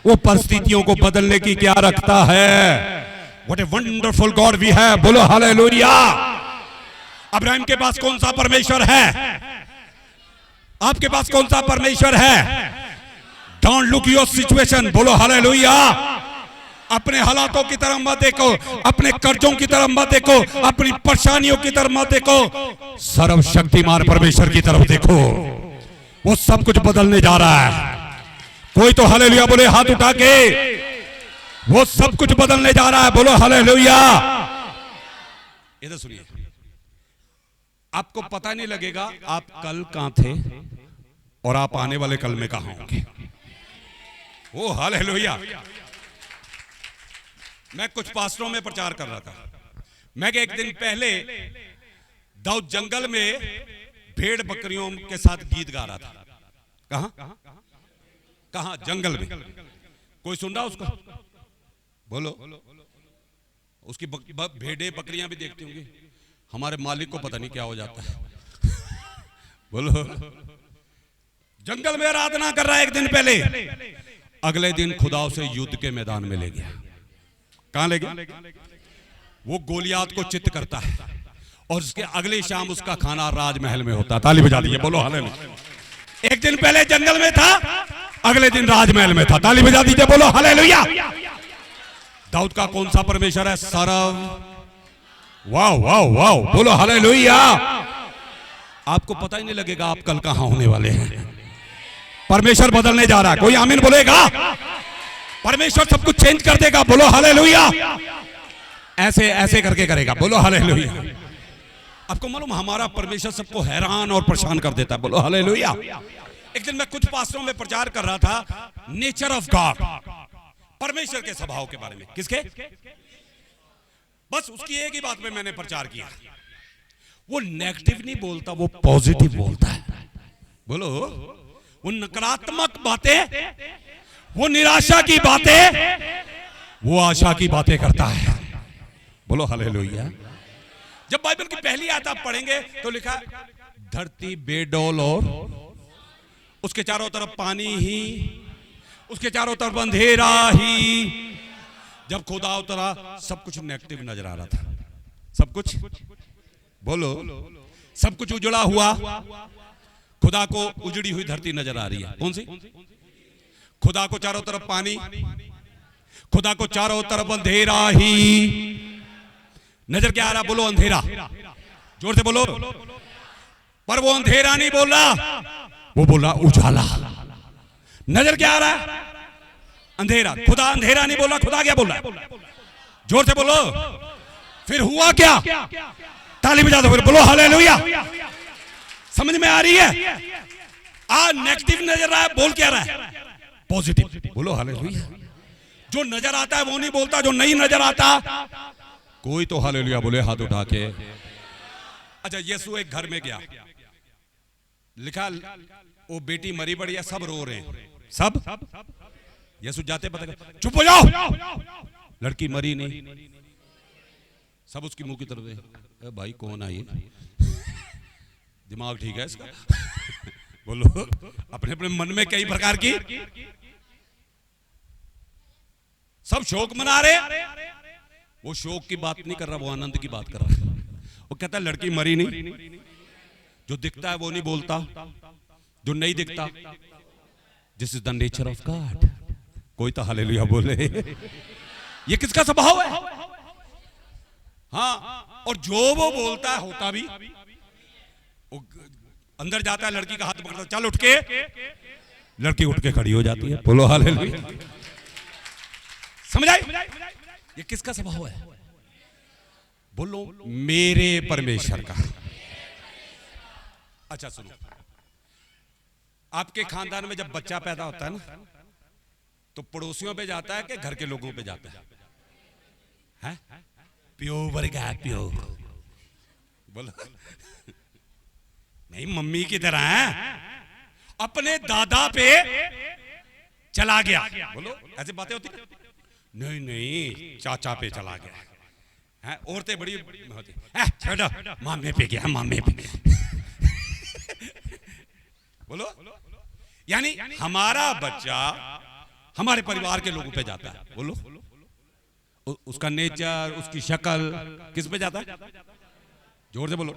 वो परिस्थितियों को बदलने की क्या रखता है। What a wonderful God we have। बोलो हालेलुया। अब्राहम के पास कौन सा परमेश्वर है? आपके पास कौन सा परमेश्वर है? Don't look your situation। बोलो हालेलुया। अपने हालातों की तरफ मत देखो, अपने कर्जों की तरफ मत देखो, अपनी परेशानियों की तरफ मत देखो, सर्वशक्तिमान परमेश्वर की तरफ देखो। वो सब कुछ बदलने जा रहा है। कोई तो हालेलुया बोले हाथ उठा के। वो सब कुछ बदलने जा रहा है। बोलो हालेलुया। इधर सुनिए, आपको पता नहीं लगेगा आप कल कहां थे और आप आने वाले कल में कहां होंगे। ओ हालेलुया। मैं कुछ पास्टरों में प्रचार कर रहा था। मैं एक दिन पहले दाऊद जंगल में भेड़ बकरियों के साथ गीत गा रहा था। कहां? जंगल में। कोई सुन रहा उसको? बोलो। उसकी भेड़ें बकरियां भी देखती होंगी। हमारे मालिक को पता नहीं क्या हो जाता है। बोलो। जंगल में आराधना कर रहा है एक दिन पहले। अगले दिन खुदा उसे युद्ध के मैदान में ले गया। कहां ले गया? वो गोलियात को चित्त करता है और उसके अगले शाम उसका खाना राजमहल में होता है। ताली बजा दीजिए। बोलो हालेलुया। एक दिन पहले जंगल में था, अगले दिन राजमहल में था। ताली बजा दीजिए। बोलो हालेलुया। दाऊद का कौन सा परमेश्वर है? सर्व। वाह वाह वाह। बोलो हालेलुया। आपको पता ही नहीं लगेगा आप कल कहां होने वाले हैं। परमेश्वर बदलने जा रहा है। कोई आमीन बोलेगा? परमेश्वर सब कुछ चेंज कर देगा। बोलो हालेलुया। ऐसे ऐसे करके करेगा। बोलो हालेलुया। आपको मालूम हमारा परमेश्वर सबको हैरान और परेशान कर देता है। बोलो हालेलुया। एक दिन मैं कुछ पास्टरों में प्रचार कर रहा था नेचर ऑफ गॉड, परमेश्वर के स्वभाव के बारे में। किसके? बस उसकी एक ही बात पे मैंने प्रचार किया। वो नेगेटिव नहीं बोलता, वो पॉजिटिव बोलता है। बोलो, वो नकारात्मक बातें, वो निराशा की बातें, वो आशा की बातें करता है। बोलो हालेलुया। जब बाइबल की पहली आयत आप पढ़ेंगे तो लिखा धरती बेडौल और उसके चारों तरफ पानी ही, उसके चारों तरफ अंधेरा ही। जब खुदा उतरा सब कुछ नेगेटिव नजर आ रहा था, सब कुछ। बोलो, सब कुछ उजड़ा हुआ। खुदा को उजड़ी हुई धरती नजर आ रही है। कौन सी? खुदा को चारों तरफ पानी, खुदा को चारों तरफ अंधेरा ही नजर क्या आ रहा? बोलो अंधेरा, जोर से बोलो। पर वो अंधेरा नहीं बोल रहा, वो बोल रहा उजाला। नजर क्या आ रहा है? अंधेरा। खुदा अंधेरा नहीं बोल रहा, खुदा क्या बोल रहा है? जोर से बोलो। फिर हुआ क्या? ताली बजा दो फिर, बोलो हालेलुया। समझ में आ रही है? नेगेटिव नजर रहा है, बोल क्या रहा है? पॉजिटिव। बोलो हालेलुया। जो नजर आता है वो नहीं बोलता, जो नहीं नजर आता कोई तो हालेलुया बोले हाथ उठा के। अच्छा, यीशु एक घर में गया, लिखा वो बेटी मरी पड़ी है, सब रो रहे हैं, सब। यीशु जाते पता कर, चुप हो जाओ, लड़की मरी नहीं। सब उसकी मुंह की तरफ दे, भाई कौन आई? दिमाग ठीक है इसका? बोलो, अपने अपने मन में कई प्रकार की, सब शोक मना रहे। वो शोक की बात नहीं कर रहा, वो आनंद की बात कर रहा है। वो कहता है लड़की मरी नहीं। जो दिखता है वो नहीं बोलता, जो नहीं दिखता। This is the nature of God. कोई तो हालेलुया बोले। ये किसका स्वभाव है? हाँ, और जो वो बोलता है होता भी। वो अंदर जाता है, लड़की का हाथ पकड़ता है, चल उठ के। लड़की उठ के खड़ी हो जाती है। बोलो हालेलुया। समझ आई? ये किसका स्वभाव है? बोलो मेरे परमेश्वर का। अच्छा सुनो, आपके खानदान में जब बच्चा पैदा होता है ना, तो पड़ोसियों पे जाता है कि घर के लोगों पे जाता है? प्यो वर्ग है, प्यो। बोलो नहीं, मम्मी की तरह है, अपने दादा पे चला गया। बोलो ऐसी बातें होती है? नहीं नहीं, चाचा पे चला गया है। औरतें बड़ी होती है, छोड़ो, मामे पे गया, मामे पे। बोलो, यानी हमारा बच्चा हमारे परिवार के लोगों पे जाता है। बोलो, उसका नेचर, उसकी शक्ल किस पे जाता है? जोर से बोलो।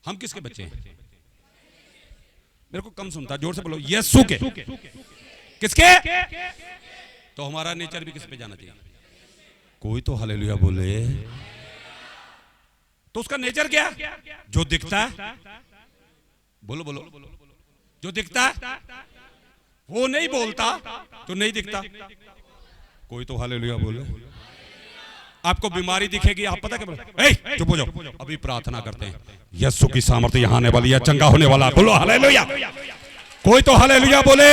हम किसके बच्चे हैं? मेरे को कम सुनता, जोर से बोलो। यीशु के। किसके? तो हमारा नेचर भी किस पे जाना चाहिए? कोई तो हालेलुया बोले। तो उसका नेचर क्या? जो दिखता है। बोलो बोलो, जो दिखता है वो नहीं बोलता, तो नहीं दिखता। कोई तो हालेलुया बोले। आपको बीमारी दिखेगी, आप पता क्या बोले? चुप हो जाओ, अभी प्रार्थना करते हैं, यीशु की सामर्थ्य यहां आने वाली है, चंगा होने वाला। बोलो हालेलुया। कोई तो हालेलुया बोले।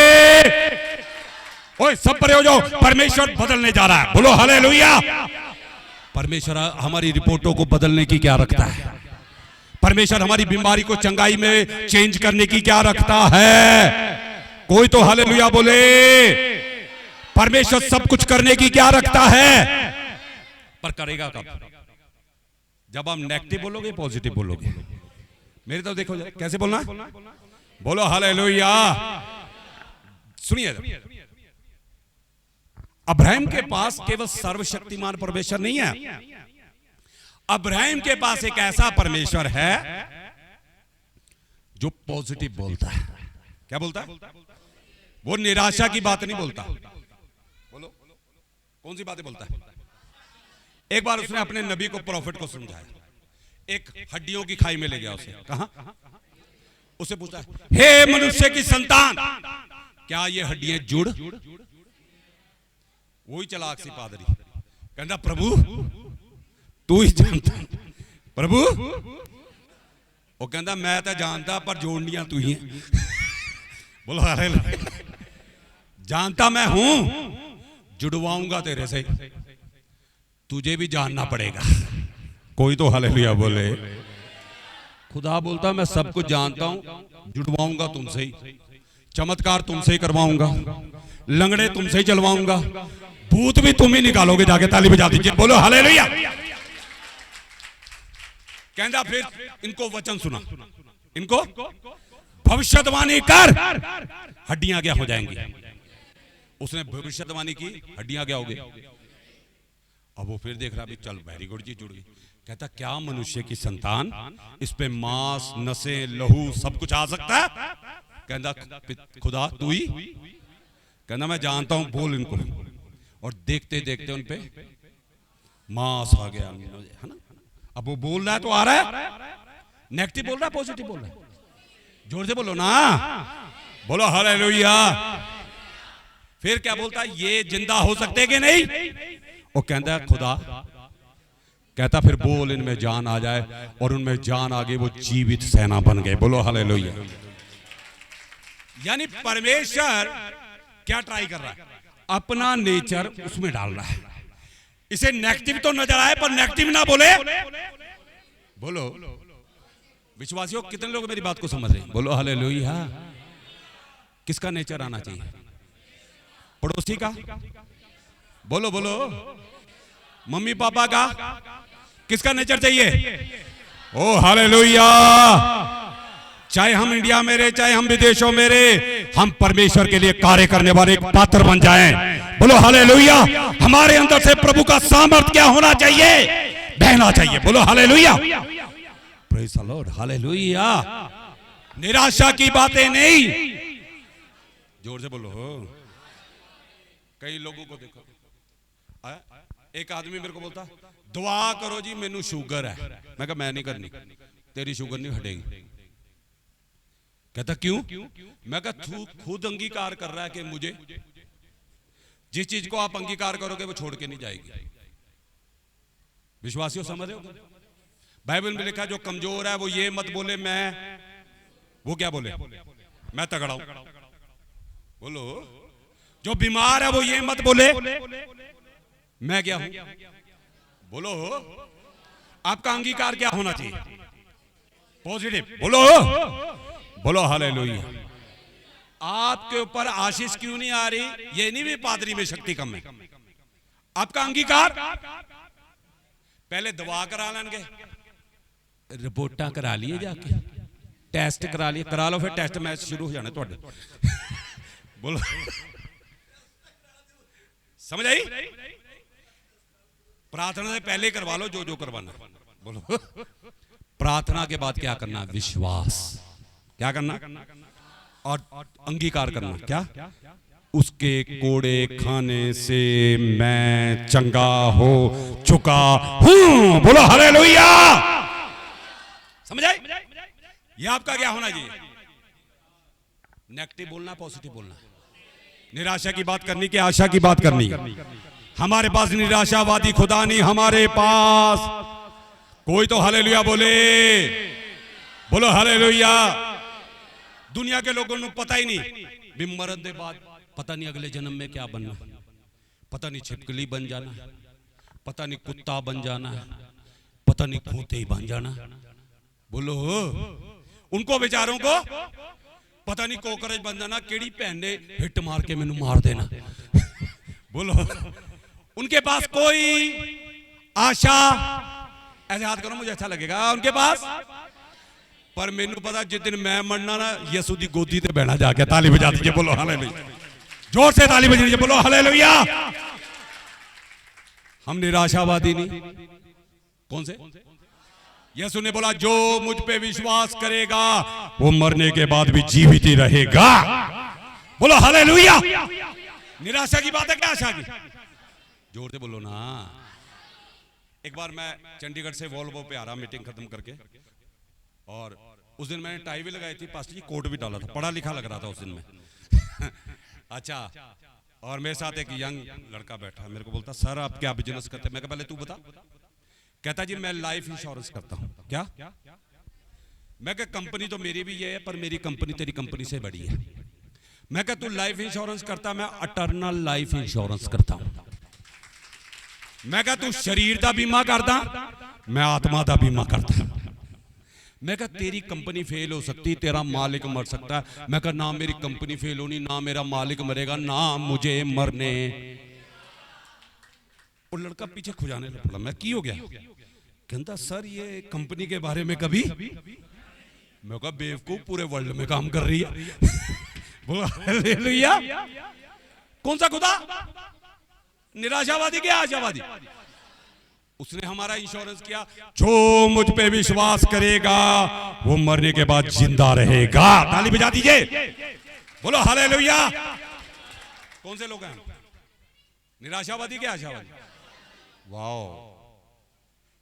ओए सब परे हो जाओ, परमेश्वर बदलने जा रहा है। बोलो हालेलुया। परमेश्वर हमारी रिपोर्टों को बदलने की क्या रखता है? परमेश्वर हमारी बीमारी को चंगाई में चेंज करने की क्या रखता है? कोई तो हालेलुया बोले। परमेश्वर सब कुछ करने की क्या रखता है? पर करेगा कब? जब हम नेगेटिव बोलोगे, पॉजिटिव बोलोगे। मेरी तरफ देखो, कैसे बोलना है? बोलो हालेलुया। सुनिए, अब्राहम के पास केवल सर्वशक्तिमान परमेश्वर नहीं है, अब्राहम के पास एक ऐसा परमेश्वर है जो पॉजिटिव बोलता है। क्या बोलता है? वो निराशा की बात नहीं बोलता। बोलो कौन सी बातें बोलता है? एक बार उसने अपने नबी को, प्रॉफिट को समझाया। एक हड्डियों की खाई में ले गया उसे। कहां? उसे पूछा, हे मनुष्य की संतान, क्या ये हड्डियां जुड़? वही चलाक सी पादरी कहता, प्रभु तू ही जानता। प्रभु वो कहता, मैं तो जानता, पर जोड़नियां तू ही है। बोलो हालेलुया। जानता मैं हूं, जुड़वाऊंगा तेरे से। तुझे भी जानना पड़ेगा। कोई तो हालेलुया बोले। खुदा बोलता मैं सब कुछ जानता हूं, जुड़वाऊंगा तुमसे ही, चमत्कार तुमसे ही करवाऊंगा, लंगड़े तुमसे ही चलवाऊंगा, भूत भी तुम ही निकालोगे। जाके ताली बजा दीजिए, बोलो हालेलुया। कहता फिर इनको वचन सुना, इनको भविष्यवाणी कर, हड्डियां क्या हो जाएंगी। उसने भविष्यवाणी की, हड्डियां क्या हो गई। अब वो फिर देख रहा भी, चल वेरी गुड जी, जुड़ गई। कहता क्या मनुष्य की संतान, इस पे मांस नसें लहू सब कुछ आ सकता है। कहता खुदा तू ही। कहता मैं जानता हूं, बोल इनको। और देखते देखते उन पे मांस आ गया, है ना। अब वो बोल रहा है तो आ रहा है, नेगेटिव बोल रहा है पॉजिटिव बोल रहा है। जोर से बोलो ना, बोलो हालेलुया। फिर क्या बोलता है, ये जिंदा हो सकते कि नहीं। वो कहता है खुदा, कहता फिर बोल इनमें जान आ जाए, और उनमें जान आ गई, वो जीवित सेना बन गए। बोलो हालेलुया। यानी परमेश्वर क्या ट्राई कर रहा है, अपना नेचर उसमें डाल रहा है। इसे नेगेटिव तो नजर आए पर नेगेटिव ना बोले। बोलो विश्वासियों, कितने लोग मेरी बात को समझ रहे हैं। बोलो हालेलुया। किसका नेचर आना चाहिए, पड़ोसी का। बोलो बोलो, मम्मी पापा का। किसका नेचर चाहिए। ओ हालेलुया। चाहे हम इंडिया में रहे, चाहे हम विदेशों में रहे, हम परमेश्वर के लिए कार्य करने वाले एक पात्र बन जाएं। बोलो हालेलुया। हमारे अंदर से प्रभु का सामर्थ्य क्या होना चाहिए, बहना चाहिए। बोलो hallelujah. Praise the Lord, hallelujah. निराशा की बातें नहीं। जोर से बोलो। कई लोगों को देखो, एक आदमी मेरे को बोलता दुआ करो जी मैनू शुगर है। मैं कहा मैं नहीं करनी, तेरी शुगर नहीं हटेगी। कहता क्यों। मैं कहा तू खुद अंगीकार कर रहा है कि मुझे जिस चीज को आप अंगीकार करोगे वो छोड़ के नहीं जाएगी। विश्वासियों समझ रहे हो, बाइबल में लिखा जो कमजोर है वो ये मत बोले मैं, वो क्या बोले, मैं तगड़ा हूं। बोलो जो बीमार है वो ये मत बोले मैं क्या हूं। बोलो आपका अंगीकार क्या होना चाहिए, पॉजिटिव। बोलो बोलो हालेलुया। आपके ऊपर आशीष क्यों नहीं आ रही, ये नहीं भी पादरी में शक्ति कम है। आपका अंगीकार। पहले दवा करा लेंगे, रिपोर्टा करा लिए, जाके टेस्ट करा लिए, करा लो फिर टेस्ट मैच शुरू हो जाने थोड़े। बोलो समझ आई। प्रार्थना से पहले करवा लो जो जो करवाना। बोलो प्रार्थना के बाद क्या करना, विश्वास। क्या करना और अंगीकार करना। क्या, उसके कोड़े खाने से मैं चंगा हो चुका हूं। बोलो हालेलुया। समझ आई। ये आपका क्या होना चाहिए, नेगेटिव बोलना, पॉजिटिव बोलना। निराशा की बात करनी कि आशा की बात करनी। हमारे पास निराशावादी खुदा नहीं, हमारे पास कोई तो हालेलुया बोले। बोलो हालेलुया। दुनिया के लोगों को पता ही नहीं भी मरण के बाद पता नहीं अगले जन्म में क्या बनना, पता नहीं छिपकली बन जाना, पता नहीं कुत्ता बन जाना, पता नहीं खोते ही बन जाना। बोलो उनको बेचारों को पता नहीं कोकरेज बन जाना, केड़ी भैन ने हिट मार के मैनू मार देना। बोलो उनके पास कोई आशा, ऐसे हाथ करो मुझे अच्छा लगेगा, उनके पास। पर मैनू पता जिस दिन मैं मरना ना, यसू दी गोदी ते बहना जाके। ताली बजा दीजिए, बोलो हालेलुया। जोर से ताली बजा दीजिए, बोलो हालेलुया। हम निराशावादी नहीं। कौन से, यसू ने बोला जो मुझ पे विश्वास करेगा वो मरने के बाद भी जीवित ही रहेगा। बोलो हालेलुया। निराशा की बात है क्या आशा की, जोर से बोलो ना। एक बार मैं चंडीगढ़ से वॉल्वो पे आ रहा, मीटिंग खत्म करके, और उस दिन मैंने टाई भी लगाई थी, पास्टर जी कोट भी डाला था, पढ़ा लिखा लग रहा था उस दिन में। अच्छा, और मेरे साथ एक यंग लड़का बैठा, मेरे को बोलता सर आप क्या बिजनेस करते हैं। मैं कहा पहले तू बता। कहता जी मैं लाइफ इंश्योरेंस करता हूं। क्या। मैं कहा कंपनी तो मेरी भी ये है, पर मेरी कंपनी तेरी कंपनी से बड़ी है। मैं कहा तू लाइफ इंश्योरेंस करता, मैं अटर्नल लाइफ इंश्योरेंस करता हूं। मैं कहा तू शरीर का बीमा करदा, मैं आत्मा का बीमा करता। मैं कहा तेरी कंपनी फेल हो सकती, तेरा मालिक मर सकता है। मैं कहा ना मेरी कंपनी फेल होनी, ना मेरा मालिक मरेगा, ना मुझे मरने। वो लड़का पीछे खुजाने लग पड़ा। मैं की हो गया? कहता सर ये कंपनी के बारे में कभी। मैं कहा बेवकूफ, पूरे वर्ल्ड में काम कर रही है। बोला हालेलुया। कौन सा खुदा? निराशावादी क्या आशावादी? उसने हमारा इंश्योरेंस किया, जो मुझ पे विश्वास करेगा वो मरने के बाद जिंदा रहेगा। ताली बजा दीजिए, बोलो हालेलुया। कौन से लोग हैं? निराशावादी क्या आशावादी? वाओ।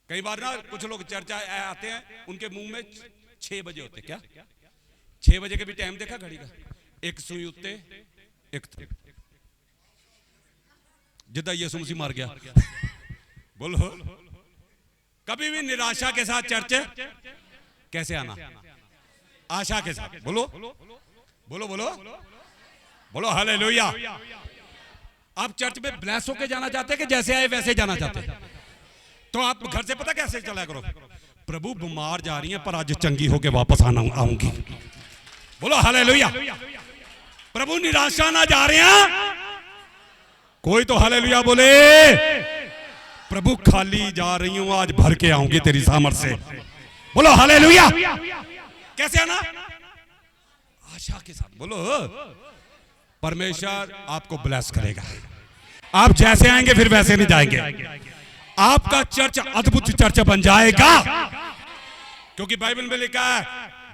कई बार ना कुछ लोग चर्चा आते हैं, उनके मुंह में 6 बजे होते। क्या 6 बजे के भी टाइम देखा घड़ी का? एक सुई उत्ते एक जिदा यीशु मसीह मार गया। बोलो कभी भी निराशा के साथ चर्च कैसे आना? आशा के साथ। बोलो बोलो बोलो बोलो हालेलुया। आप चर्च में ब्लेस होके जाना चाहते हैं कि जैसे आए वैसे जाना चाहते हैं? तो आप घर से पता कैसे चला करो, प्रभु बीमार जा रही हैं पर आज चंगी होके वापस आऊंगी। बोलो हालेलुया। प्रभु निराशा ना जा रहे हैं, कोई तो हालेलुया बोले। प्रभु खाली जा रही हूं, आज भर के आऊंगी तेरी सामर्थ से। बोलो हालेलुया। कैसे आना? आशा के साथ। बोलो परमेश्वर आपको ब्लेस करेगा। आप जैसे आएंगे फिर वैसे नहीं जाएंगे। आपका चर्च अद्भुत चर्च बन जाएगा, क्योंकि बाइबल में लिखा है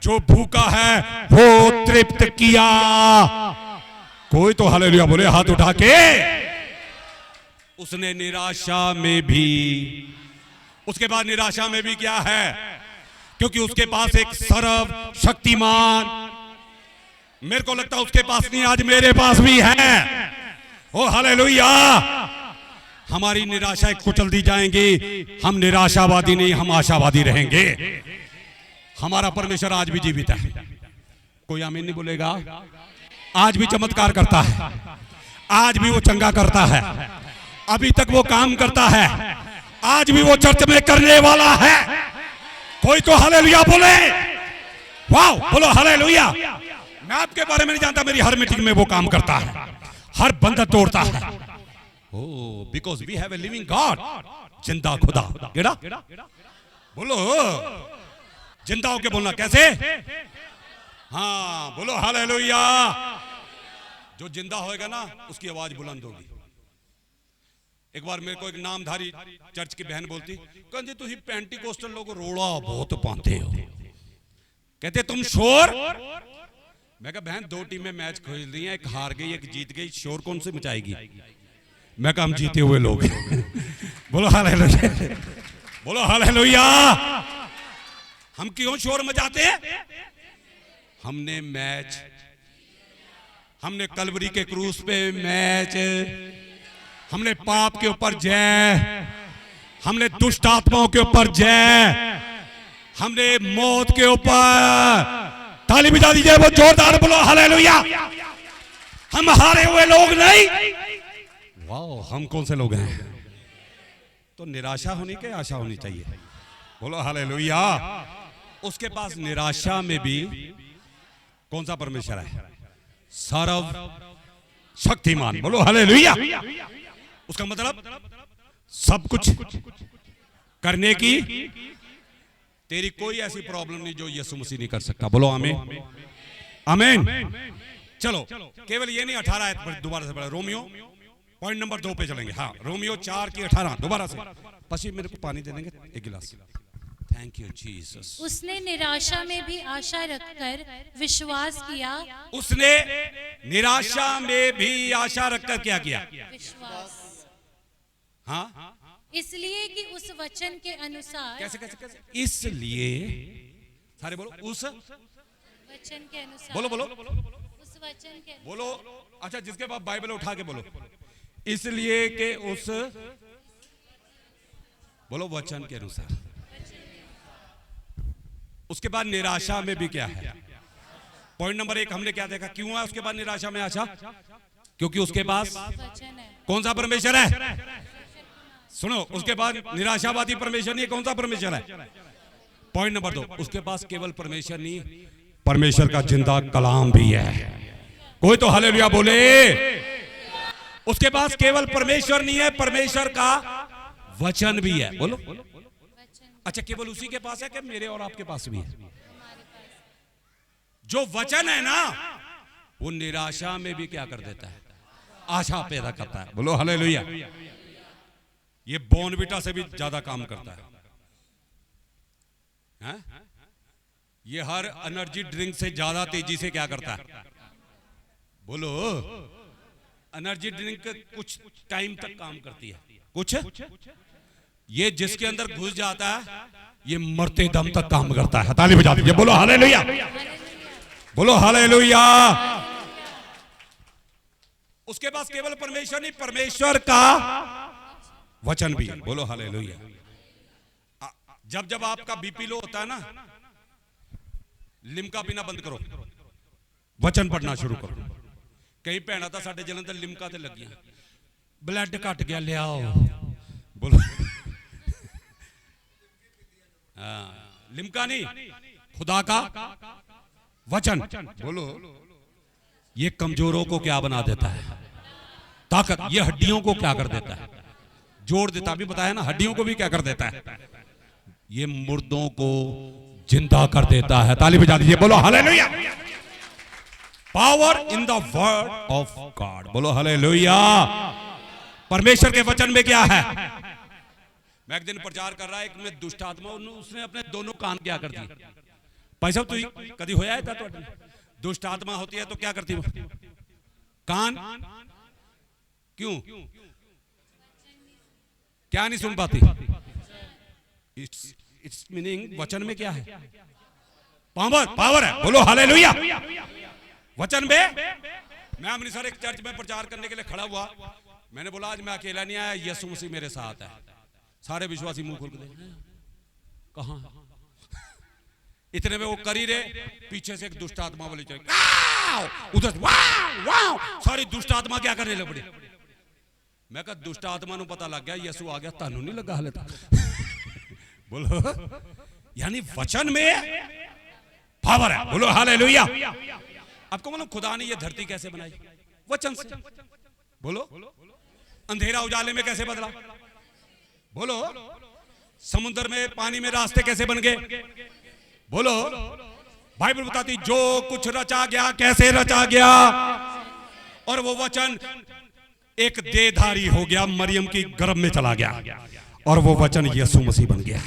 जो भूखा है वो तृप्त किया। कोई तो हालेलुया बोले हाथ उठा के। उसने निराशा में भी, उसके बाद निराशा में भी क्या है? क्योंकि उसके पास एक सर्व शक्तिमान, मेरे को लगता है उसके पास नहीं, आज मेरे पास भी है। ओ हालेलुया। हमारी निराशाएं कुचल दी जाएंगी, हम निराशावादी नहीं, हम आशावादी रहेंगे। हमारा परमेश्वर आज भी जीवित है। कोई आमीन नहीं बोलेगा? आज भी चमत्कार करता है, आज भी वो चंगा करता है, अभी तक वो काम करता है, आज भी वो चर्च में करने वाला है। कोई तो हालेलुया बोले। वाह बोलो हालेलुया। मैं आपके बारे में नहीं जानता, मेरी हर मीटिंग में वो काम करता है, हर बंधन तोड़ता है। Oh because we have a living God. जिंदा खुदा। केड़ा? बोलो जिंदा होके बोलना। कैसे? हाँ बोलो हालेलुया। जो जिंदा होएगा ना उसकी आवाज बुलंद होगी। एक बार मेरे को एक नामधारी चर्च की बहन बोलती, कहती तुम पेंटिकोस्टल लोग रोड़ा बहुत पाते हो, कहते तुम शोर। मैं कहा बहन 2 टीमें मैच खेल रही हैं, एक हार गई एक जीत गई, शोर कौन से मचाएगी? मैं कहा हम जीते हुए लोग। बोलो हालेलुया। बोलो हालेलुया। हम क्यों शोर मचाते हैं? हमने मैच, हमने कलवरी के क्रूस पे मैच, हमने पाप के ऊपर जय, हमने दुष्ट आत्माओं के ऊपर जय, हमने मौत के ऊपर। ताली बजा दीजिए वो जोरदार, बोलो हालेलुया। हम हारे हुए लोग नहीं। वाह हम कौन से लोग हैं? तो निराशा होनी के आशा होनी चाहिए। बोलो हालेलुया। उसके पास निराशा में भी कौन सा परमेश्वर है? सर्व शक्तिमान। बोलो हालेलुया। उसका मतलब सब कुछ करने की तेरी कोई ऐसी प्रॉब्लम नहीं जो यीशु मसीह नहीं कर सकता। बोलो आमीन आमीन। चलो केवल ये नहीं 18 आयत पर दोबारा से पढ़ा। रोमियो पॉइंट नंबर 2 पे चलेंगे। हाँ रोमियो 4 की 18 दोबारा से। पसी मेरे को पानी दे देंगे एक गिलास। Thank you Jesus. उसने निराशा में भी आशा रखकर विश्वास किया। उसने निराशा में भी आशा रखकर क्या किया? विश्वास। हाँ इसलिए कि उस वचन के अनुसार। कैसे कैसे कैसे? इसलिए सारे बोलो उस वचन के अनुसार। बोलो बोलो उस वचन के बोलो। अच्छा जिसके पास बाइबल उठा के बोलो। इसलिए कि उस, बोलो वचन के अनुसार। उसके बाद निराशा में भी क्या है? पॉइंट नंबर 1 हमने क्या देखा? क्यों है उसके बाद निराशा में आशा? क्योंकि उसके पास वचन है। कौन सा परमेश्वर है? सुनो, उसके बाद निराशावादी परमेश्वर नहीं, कौन सा परमेश्वर है? पॉइंट नंबर 2, उसके पास केवल परमेश्वर नहीं, परमेश्वर का जिंदा कलाम भी है। कोई तो हालेलुया बोले। उसके पास केवल परमेश्वर नहीं है, परमेश्वर का वचन भी है। बोलो। अच्छा, केवल उसी के पास है कि मेरे और आपके पास भी है? जो वचन है ना, वो निराशा में भी क्या कर देता है? आशा पैदा करता है। बोलो हालेलुया। ये बॉर्नविटा से भी ज्यादा काम करता है। ये हर एनर्जी ड्रिंक से ज्यादा तेजी से क्या करता है? बोलो। एनर्जी ड्रिंक कुछ टाइम तक काम करती है, कुछ ये जिसके अंदर घुस जाता है, ये मरते दम तक काम करता है। ताली बजा दीजिए, बोलो हालेलुया, बोलो हालेलुया। उसके पास केवल परमेश्वर नहीं, परमेश्वर का वचन भी है। बोलो हालेलुया। जब जब आपका बीपी लो होता है ना, लिमका पीना बंद करो, वचन पढ़ना शुरू करो। कई भैन था साडे जलंधर लिमका ते लगियां, ब्लड घट गया, ले आओ। बोलो लिमका नहीं, खुदा का वचन। बोलो। ये कमजोरों को क्या बना देता है? ताकत। ये हड्डियों को क्या कर देता है? जोड़ देता। अभी बताया ना, हड्डियों को भी क्या कर देता है? ये मुर्दों को जिंदा कर देता है। ताली बजा दीजिए, बोलो hallelujah. Power in the word of God. बोलो हालेलुया। परमेश्वर के वचन में क्या है? मैं एक दिन प्रचार कर रहा है, एक में दुष्ट आत्मा, उसने अपने दोनों कान क्या कर दिए। भाई साहब, तू कभी होया है तो दुष्ट आत्मा होती है तो क्या करती वो? कान क्यों क्या नहीं सुन पाती? इट्स मीनिंग वचन में क्या है? पावर है। बोलो हालेलुया। वचन में। मैं अमृतसर एक चर्च में प्रचार करने के लिए खड़ा हुआ। मैंने बोला आज मैं अकेला नहीं आया, यीशु मसीह मेरे साथ है। सारे विश्वासी मुंह खोल के देखे, कहां? इतने में वो कर ही रहे, पीछे से एक दुष्ट आत्मा बोली चली, उधर सारी दुष्ट आत्मा क्या करने लग पड़ी। मैं कहा दुष्ट आत्मा को पता लग गया यीशु आ गया, तानू नहीं लगा हाले तक। बोलो। यानी वचन में पावर है। बोलो हालेलुया। आपको मालूम खुदा ने ये धरती कैसे बनाई? वचन से। बोलो। अंधेरा उजाले में कैसे बदला? बोलो। समुद्र में पानी में रास्ते कैसे बन गए? बोलो। बाइबल बताती जो कुछ रचा गया कैसे रचा गया, और वो वचन एक देहधारी हो गया, मरियम की गर्भ में चला गया, और वो वचन यीशु मसीह बन गया।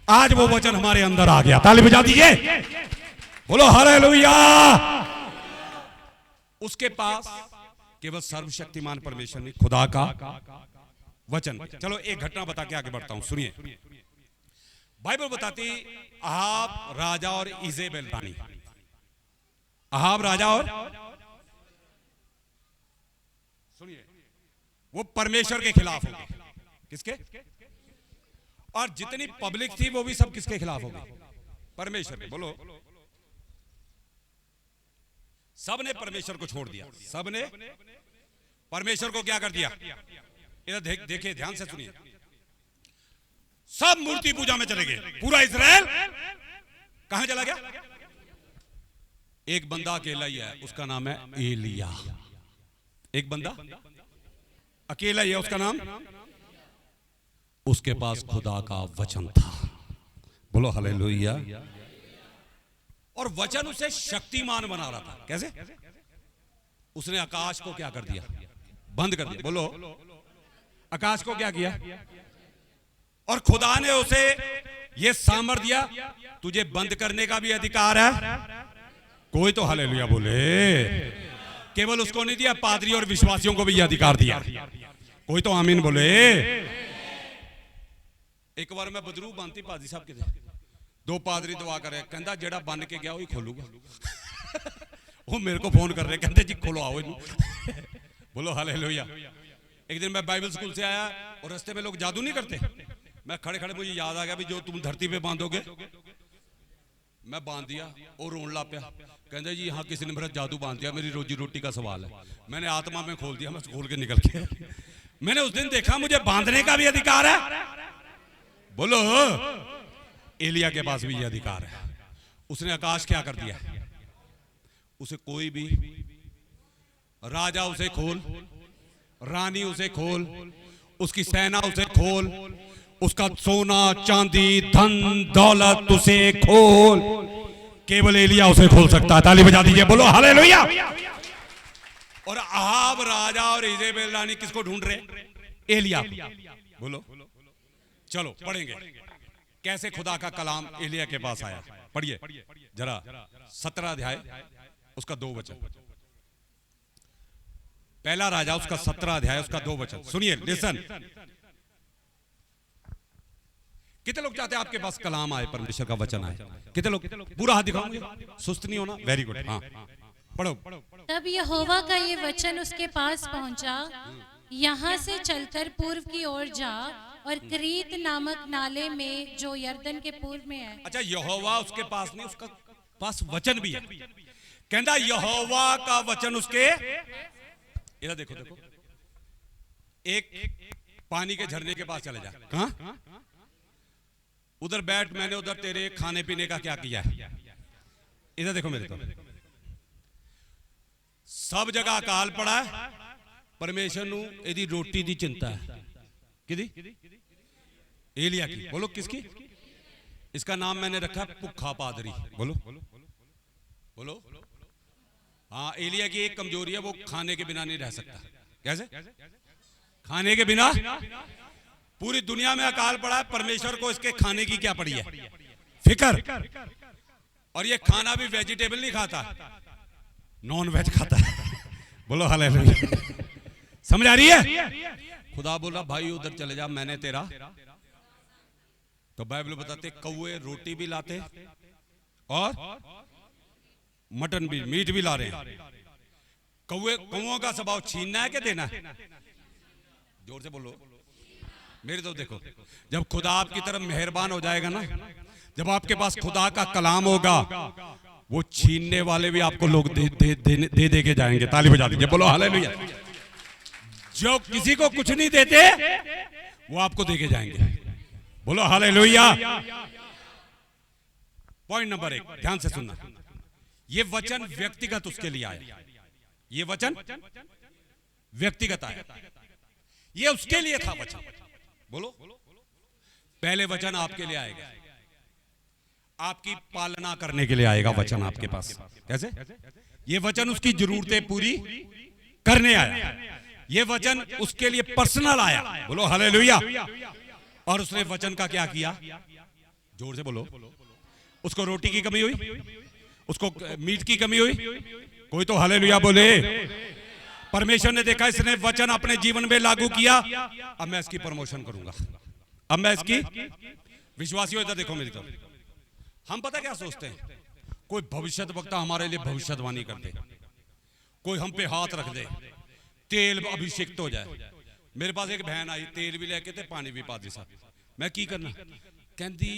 आज वो वचन हमारे अंदर आ गया। ताली बजा दीजिए, बोलो हालेलुया। उसके पास केवल सर्वशक्तिमान परमेश्वर नहीं, खुदा का वचन। चलो एक घटना बता के आगे बढ़ता हूं, सुनिए। बाइबल बताती अहाब राजा और इजेबेल रानी। अहाब राजा और सुनिए, वो परमेश्वर के खिलाफ हो गए। किसके? और जितनी पब्लिक थी वो भी सब किसके खिलाफ हो गई? परमेश्वर के। बोलो। सब ने परमेश्वर को छोड़ दिया। सब ने परमेश्वर को क्या कर दिया? इधर देखिए, ध्यान से सुनिए। सब मूर्ति पूजा में चले गए। पूरा इजराइल कहां चला गया? एक बंदा अकेला ही है, उसका नाम है एलिया। एक बंदा अकेला ही है, उसका नाम। उसके पास खुदा का वचन था। बोलो हालेलुया। और वचन उसे शक्तिमान बना रहा था। कैसे? उसने आकाश को क्या कर दिया? बंद कर दिया। बोलो। आकाश को क्या किया? और खुदा ने उसे यह सामर्थ दिया, तुझे बंद करने का भी अधिकार है। कोई तो हालेलुया बोले। केवल उसको नहीं दिया, पादरी और विश्वासियों को भी यह अधिकार दिया। कोई तो आमीन बोले। एक बार मैं बदरू बांती पादरी साहब के दो पादरी दुआ करे, कहता जेड़ा बन के गया वही खोलूगा। वो मेरे को फोन कर रहे, कहते जी खोलो आओ। बोलो हालेलुया। एक दिन मैं बाइबल स्कूल से आया और रास्ते में लोग जादू नहीं करते, मैं खड़े खड़े मुझे याद आ गया भी जो तुम धरती पे बांधोगे। मैं बांध दिया और रोन ला पाया। कहते जी हाँ किसी ने मेरा जादू बांध दिया, मेरी रोजी रोटी का सवाल है। मैंने आत्मा में खोल दिया, मैं खोल के निकल गया। मैंने उस दिन देखा मुझे बांधने का भी अधिकार है। बोलो, एलिया के पास भी ये अधिकार है। उसने आकाश क्या कर दिया? उसे कोई भी राजा उसे खोल, रानी उसे खोल, उसकी सेना उसे खोल, उसका सोना चांदी धन दौलत उसे खोल, केवल एलिया उसे खोल सकता है। ताली बजा दीजिए, बोलो हालेलुया। और आहाब राजा और इजेबेल रानी किसको ढूंढ रहे? एलिया। बोलो, चलो पढ़ेंगे कैसे खुदा का कलाम एलिया के पास आया। पढ़िए जरा 17 अध्याय उसका 2 वचन। पहला राजा उसका 17 अध्याय उसका 2 वचन सुनिए, लिसन। कितने लोग चाहते हैं आपके पास कलाम आए, परमेश्वर का वचन आए? कितने लोग? पूरा हाथ दिखाओगे, सुस्त नहीं होना। वेरी गुड, हाँ पढ़ो। तब यहोवा का ये वचन उसके पास पहुंचा, यहाँ से चलकर पूर्व की ओर जा और क्रीत नामक नाले में जो यरदन के पूर्व में है। अच्छा, यहोवा उसके पास नहीं, उसका पास वचन भी है। कहता यहोवा का वचन उसके, इधर देखो देखो, एक पानी के झरने के पास चले जा। कहां? उधर बैठ, मैंने उधर तेरे खाने पीने का क्या किया है। इधर देखो मेरे को, सब जगह अकाल पड़ा है, परमेश्वर नू एदी रोटी दी चिंता है। किदी? एलिया की। बोलो किसकी? इसका नाम मैंने रखा भुखा पादरी। बोलो बोलो। हाँ, एलिया की एक कमजोरी है, वो खाने के बिना नहीं रह सकता। कैसे? खाने के बिना। पूरी दुनिया में अकाल पड़ा है, परमेश्वर को इसके खाने की क्या पड़ी है? फिक्र। और ये खाना भी वेजिटेबल नहीं खाता, नॉन वेज खाता है। बोलो हालेलुया। समझ आ रही है? खुदा बोला भाई उधर चले जा, मैंने तेरा। तो बाइबल बताते कौवे रोटी भी लाते और मटन भी, मीट भी ला रहे हैं। कौओं का स्वभाव छीनना है कि देना है? जोर से बोलो मेरे। तो देखो, जब खुदा आपकी तरफ मेहरबान हो जाएगा ना, जब आपके पास खुदा का कलाम होगा, वो छीनने वाले भी आपको लोग दे के जाएंगे। ताली बजा दीजिए, बोलो हालेलुया। जो किसी को कुछ नहीं देते वो आपको दे के जाएंगे। बोलो हालेलुया। पॉइंट नंबर 1, ध्यान से सुनना। ये वचन व्यक्तिगत उसके लिए आया। ये वचन व्यक्तिगत आया, ये उसके लिए था वचन। बोलो, पहले वचन आपके लिए आएगा, आपकी पालना करने के लिए आएगा वचन आपके पास। कैसे? ये वचन उसकी जरूरतें पूरी करने आया। ये वचन उसके लिए पर्सनल आया। बोलो हालेलुया। और उसने वचन का क्या किया? जोर से बोलो। उसको रोटी की कमी हुई, उसको मीट की कमी हुई। कोई तो हालेलुया बोले। परमेश्वर ने देखा इसने वचन अपने जीवन में लागू किया, अब मैं इसकी प्रमोशन करूंगा, अब मैं इसकी। विश्वासियों इधर देखो मेरी तरफ। हम पता क्या सोचते हैं? कोई भविष्यद्वक्ता हमारे लिए भविष्यवाणी कर दे, कोई हम पे हाथ रख दे, तेल अभिषेक हो जाए। मेरे पास एक बहन आई, तेल भी लेके ते पानी भी पा दी सा। मैं की करना? कहती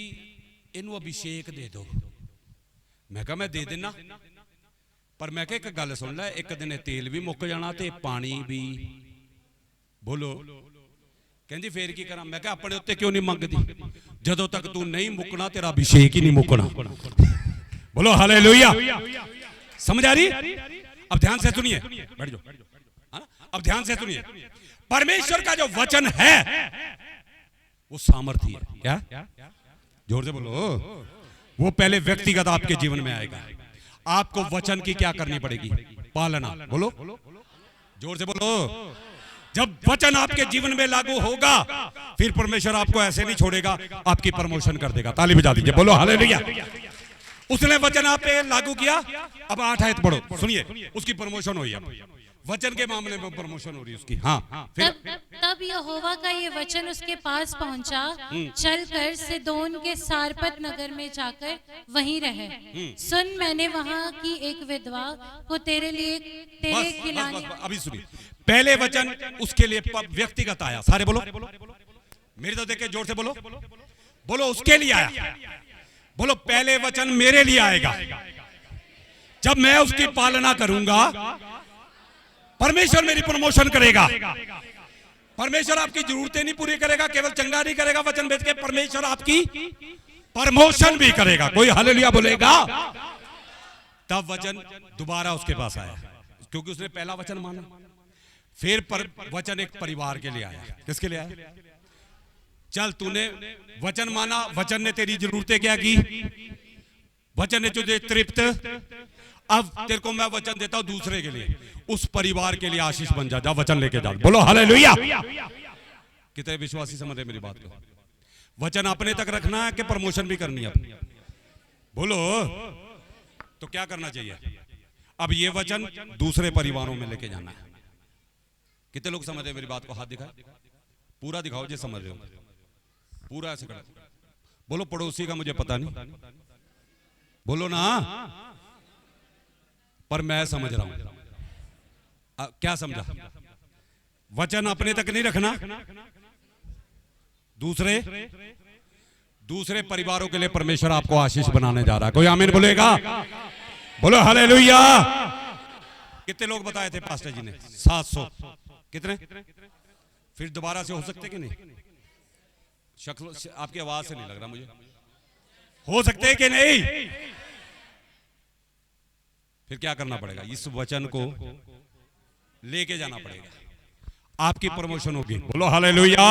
इनू अभिषेक दे दो। मैं कहा मैं दे देना, पर मैं एक गल सुन लै, एक दिन तेल भी मुक जाना ते पानी भी। बोलो। कहती फिर की करा? मैं कहा अपने उत्ते क्यों नहीं मंगदी? जदों तक तू नहीं मुकना तेरा अभिषेक ही नहीं मुकना। बोलो हालेलुया। समझ आ रही? अब ध्यान से सुनिए, बैठ जाओ। अब ध्यान से सुनिए, परमेश्वर का जो वचन है वो सामर्थ्य है। क्या? जोर से बोलो। वो पहले व्यक्तिगत आपके जीवन में आएगा। आपको वचन की क्या करनी पड़ेगी? पालना। बोलो, जोर से बोलो। जब वचन आपके जीवन में लागू होगा, फिर परमेश्वर आपको ऐसे नहीं छोड़ेगा, आपकी प्रमोशन कर देगा। ताली बजा दीजिए, बोलो हालेलुया। उसने वचन आप पे लागू किया, अब 8 आयत पढ़ो, सुनिए। उसकी प्रमोशन हुई, अब वचन के मामले में प्रमोशन हो रही है उसकी। हाँ, तब यहोवा का ये वचन उसके पास पहुंचा, चलकर सिदोन के सारपत नगर में जाकर वहीं रहे। सुन, मैंने वहां की एक विधवा को तेरे खिलाने। अभी सुनिए, पहले वचन उसके लिए व्यक्तिगत आया। सारे बोलो, मेरी तो देखे जोर से बोलो। बोलो उसके लिए आया। बोलो पहले वचन मेरे लिए आएगा। जब मैं उसकी पालना करूंगा, परमेश्वर मेरी प्रमोशन करेगा। परमेश्वर आपकी जरूरतें नहीं पूरी करेगा, केवल चंगा नहीं करेगा वचन भेज के, परमेश्वर आपकी प्रमोशन भी करेगा। कोई हालेलुया बोलेगा? तब वचन दोबारा उसके पास आया, क्योंकि उसने पहला वचन माना। फिर वचन एक परिवार के लिए आया। किसके लिए आया? चल तूने वचन माना, वचन ने तेरी जरूरतें क्या की, वचन ने तुझे तृप्त, अब तेरे को मैं वचन देता हूं दूसरे के लिए, उस परिवार के लिए आशीष बन जा। वचन लेके जा। बोलो हालेलुया। कितने विश्वासी समझ रहे मेरी बात को? वचन अपने तक रखना है कि प्रमोशन भी करनी है अपनी? बोलो। तो क्या करना चाहिए? अब ये वचन दूसरे परिवारों में लेके जाना है। कितने लोग समझ रहे मेरी बात को? हाथ दिखाए, पूरा दिखाओ जो समझ रहे हो, पूरा ऐसे करो। बोलो पड़ोसी का मुझे पता नहीं, बोलो ना, पर मैं समझ रहा हूं। क्या समझा? वचन अपने तक नहीं रखना, दूसरे परिवारों के लिए परमेश्वर आपको आशीष बनाने जा रहा है। कोई आमीन बोलेगा? बोलो हालेलुया। कितने लोग बताए थे पास्टर जी ने? 700। कितने? फिर दोबारा से हो सकते कि नहीं? शक्ल आपकी आवाज से नहीं लग रहा मुझे, हो सकते हैं कि नहीं? फिर क्या करना पड़ेगा? इस वचन को लेके जाना पड़ेगा, आपकी प्रमोशन होगी। बोलो हालेलुया।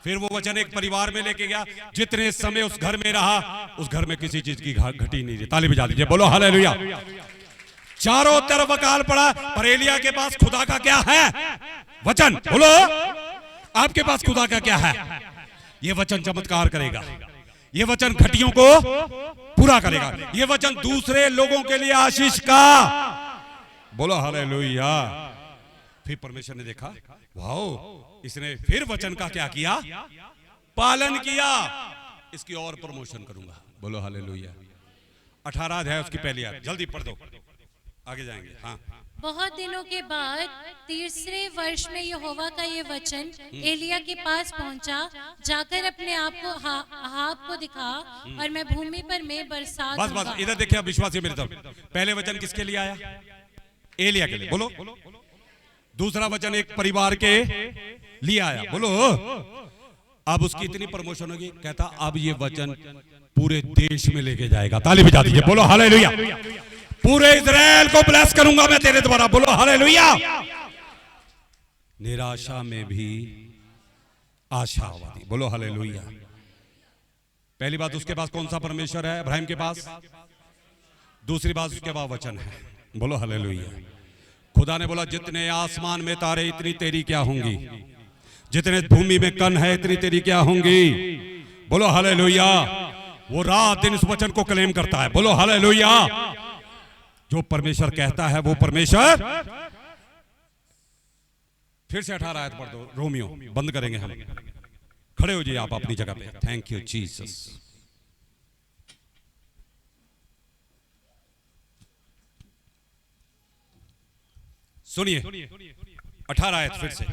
फिर वो वचन एक परिवार में लेके गया। जितने समय उस घर में रहा, उस घर में किसी चीज की घटी नहीं रही। ताली बजा दीजिए। बोलो हालेलुया। चारों तरफ अकाल पड़ा, पर एलिया के पास खुदा का क्या है? वचन। बोलो आपके पास खुदा का क्या है? ये वचन चमत्कार करेगा, ये वचन घटियों को पूरा करेगा, ये वचन दूसरे लोगों के लिए आशीष का। बोलो हालेलुया। फिर परमेश्वर ने देखा, वाओ, इसने फिर वचन का क्या किया? पालन किया। इसकी और प्रमोशन करूंगा। बोलो हालेलुया। 18 अध्याय उसकी पहली आयत, जल्दी पढ़ दो, आगे जाएंगे। हाँ। बहुत दिनों के बाद तीसरे वर्ष में यहोवा का ये वचन एलिया के पास पहुंचा, जाकर अपने आप को अहाब को दिखा और मैं भूमि पर में बरसात बस बस इधर देखिए विश्वासी मेरी तरफ। पहले वचन किसके लिए आया? एलिया के लिए। बोलो। दूसरा वचन एक परिवार के लिए आया। बोलो। अब उसकी इतनी प्रमोशन होगी, कहता अब ये वचन पूरे देश में लेके जाएगा। ताली बजा दीजिए। बोलो हालेलुया। पूरे इजराइल को ब्लेस करूंगा मैं तेरे द्वारा। बोलो हालेलुया। निराशा में भी आशावादी। बोलो हालेलुया। पहली बात, उसके पास कौन सा परमेश्वर है? इब्राहिम के पास। दूसरी बात, उसके पास वचन है। बोलो हालेलुया। खुदा ने बोला जितने आसमान में तारे इतनी तेरी क्या होंगी, जितने भूमि में कण है इतनी तेरी क्या होंगी। बोलो हालेलुया। वो रात दिन इस वचन को क्लेम करता है। बोलो हालेलुया। जो परमेश्वर कहता है वो परमेश्वर। फिर से 18 आयत पढ़ दो। रोमियो बंद करेंगे हम। खड़े हो जाइए आप अपनी जगह पे। Thank you Jesus. सुनिए 18 आयत फिर से।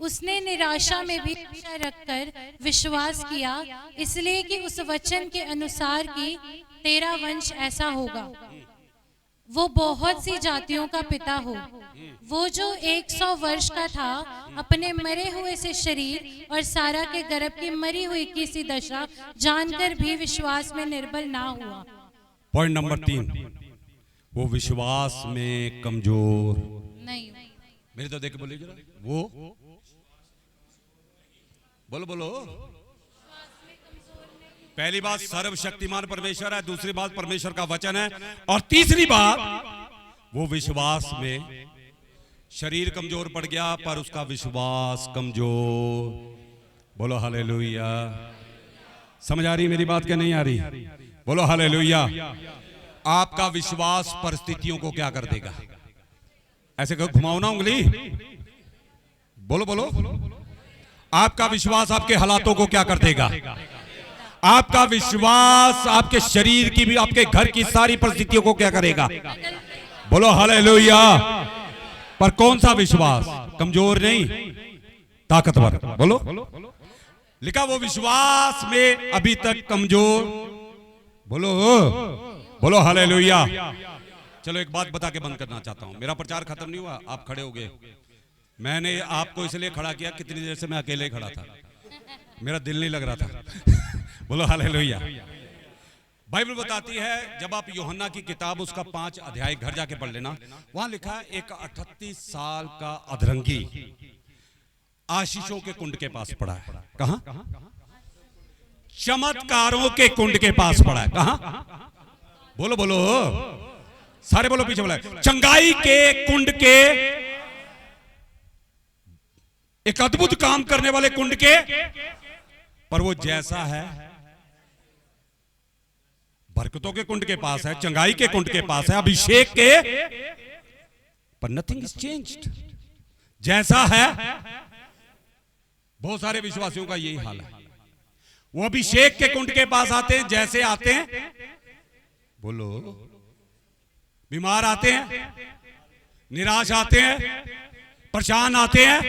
उसने निराशा में भी आशा रखकर विश्वास किया, इसलिए कि उस वचन के अनुसार कि तेरा वंश ऐसा होगा, वो बहुत सी जातियों का पिता हो। वो जो 100 वर्ष का था, अपने मरे हुए से शरीर और सारा के गर्भ की मरी हुई की सी दशा जानकर भी विश्वास में निर्बल ना हुआ। पॉइंट नंबर 3, वो विश्वास में कमजोर नहीं। मेरे तो देख के बोलिए जरा। वो बोलो बोलो। पहली बात सर्वशक्तिमान परमेश्वर है, दूसरी बात परमेश्वर का वचन है, और तीसरी बात वो विश्वास में शरीर कमजोर पड़ गया पर उसका विश्वास कमजोर। बोलो हालेलुया। समझ आ रही मेरी बात क्या नहीं आ रही? बोलो हालेलुया। आपका विश्वास परिस्थितियों को क्या कर देगा? ऐसे घुमाओ ना उंगली। बोलो बोलो। आपका विश्वास आपके हालातों को क्या कर देगा? आपका विश्वास आपके शरीर की भी, आपके घर की सारी परिस्थितियों को क्या करेगा? बोलो हालेलुया। पर कौन सा विश्वास? कमजोर नहीं, ताकतवर। बोलो। लिखा वो विश्वास में अभी तक कमजोर। बोलो बोलो हालेलुया। चलो एक बात बता के बंद करना चाहता हूं। मेरा प्रचार खत्म नहीं हुआ, आप खड़े हो गए। मैंने आपको इसलिए खड़ा किया, कितनी देर से मैं अकेले ही खड़ा था, मेरा दिल नहीं लग रहा था। बोलो हालेलुया। बाइबल बताती है, जब आप यूहन्ना की किताब उसका 5 अध्याय घर जाके पढ़ लेना, वहां लिखा है एक 38 साल का अधरंगी आशीषों के कुंड के पास पड़ा है। कहां? चमत्कारों के कुंड के पास पड़ा है। कहां? बोलो बोलो, सारे बोलो, पीछे बोला। चंगाई के कुंड के, एक अद्भुत काम करने वाले कुंड के, पर वो जैसा है बरकतों के कुंड के पास है, चंगाई के कुंड के पास है, अभिषेक के, पर नथिंग इज चेंज्ड। जैसा है, बहुत सारे विश्वासियों का यही हाल है। वो अभिषेक के कुंड के पास आते हैं, जैसे आते हैं, बोलो, बीमार आते हैं, निराश आते हैं, परेशान आते हैं।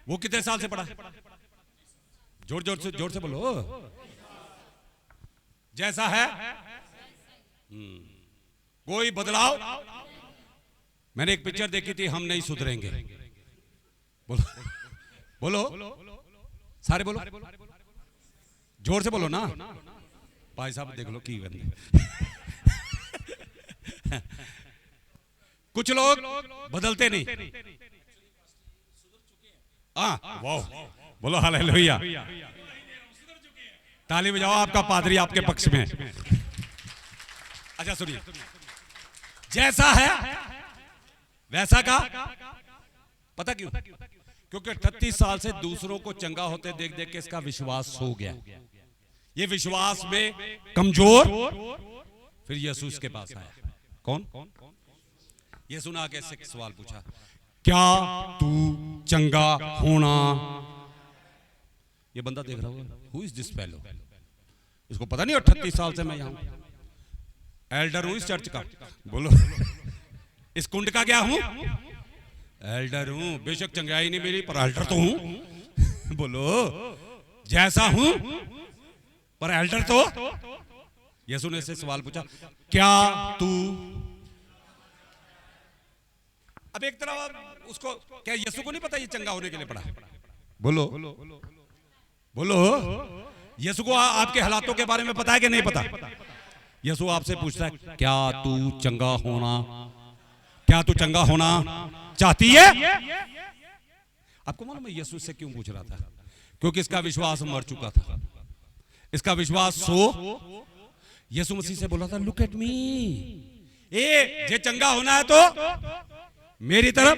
वो कितने साल से पड़ा? जोर से बोलो। जैसा है, कोई बदलाव। मैंने एक पिक्चर देखी थी, हम नहीं सुधरेंगे। बोलो बोलो, सारे बोलो, जोर से बोलो ना। भाई साहब देख लो की बंदी। कुछ लोग बदलते नहीं। वाह, बोलो हालेलुया। ताली बजाओ, आपका पादरी आपके पक्ष में। अच्छा सुनिए, जैसा है वैसा का, पता क्यों? क्योंकि 38 साल से दूसरों को चंगा होते देख देख के इसका विश्वास हो गया। ये विश्वास में कमजोर, फिर यीशु के पास आया। कौन? यीशु ने आके एक सवाल पूछा, क्या तू चंगा होना? ये बंदा देख रहा होगा, हु इज दिस फेलो? इसको पता नहीं 38 साल से मैं यहां हूं, एल्डर हूं इस चर्च का। बोलो, इस कुंड का क्या हूं? एल्डर हूं। बेशक चंगाई नहीं मेरी, पर एल्डर तो हूं। बोलो, जैसा हूं पर एल्डर तो। यीशु ने से सवाल पूछा, क्या तू? अब एक तरफ उसको, क्या यीशु को नहीं पता ये चंगा होने के लिए पड़ा? बोलो बोलो, यीशु को आपके हालातों के बारे में पता है कि नहीं पता? यीशु आपसे पूछता है, क्या तू चंगा होना, क्या तू चंगा होना चाहती है? आपको मालूम है यीशु से क्यों पूछ रहा था? क्योंकि इसका विश्वास मर चुका था, इसका विश्वास यीशु मसीह से बोला था, लुक एट मी, जे चंगा होना है तो मेरी तरफ।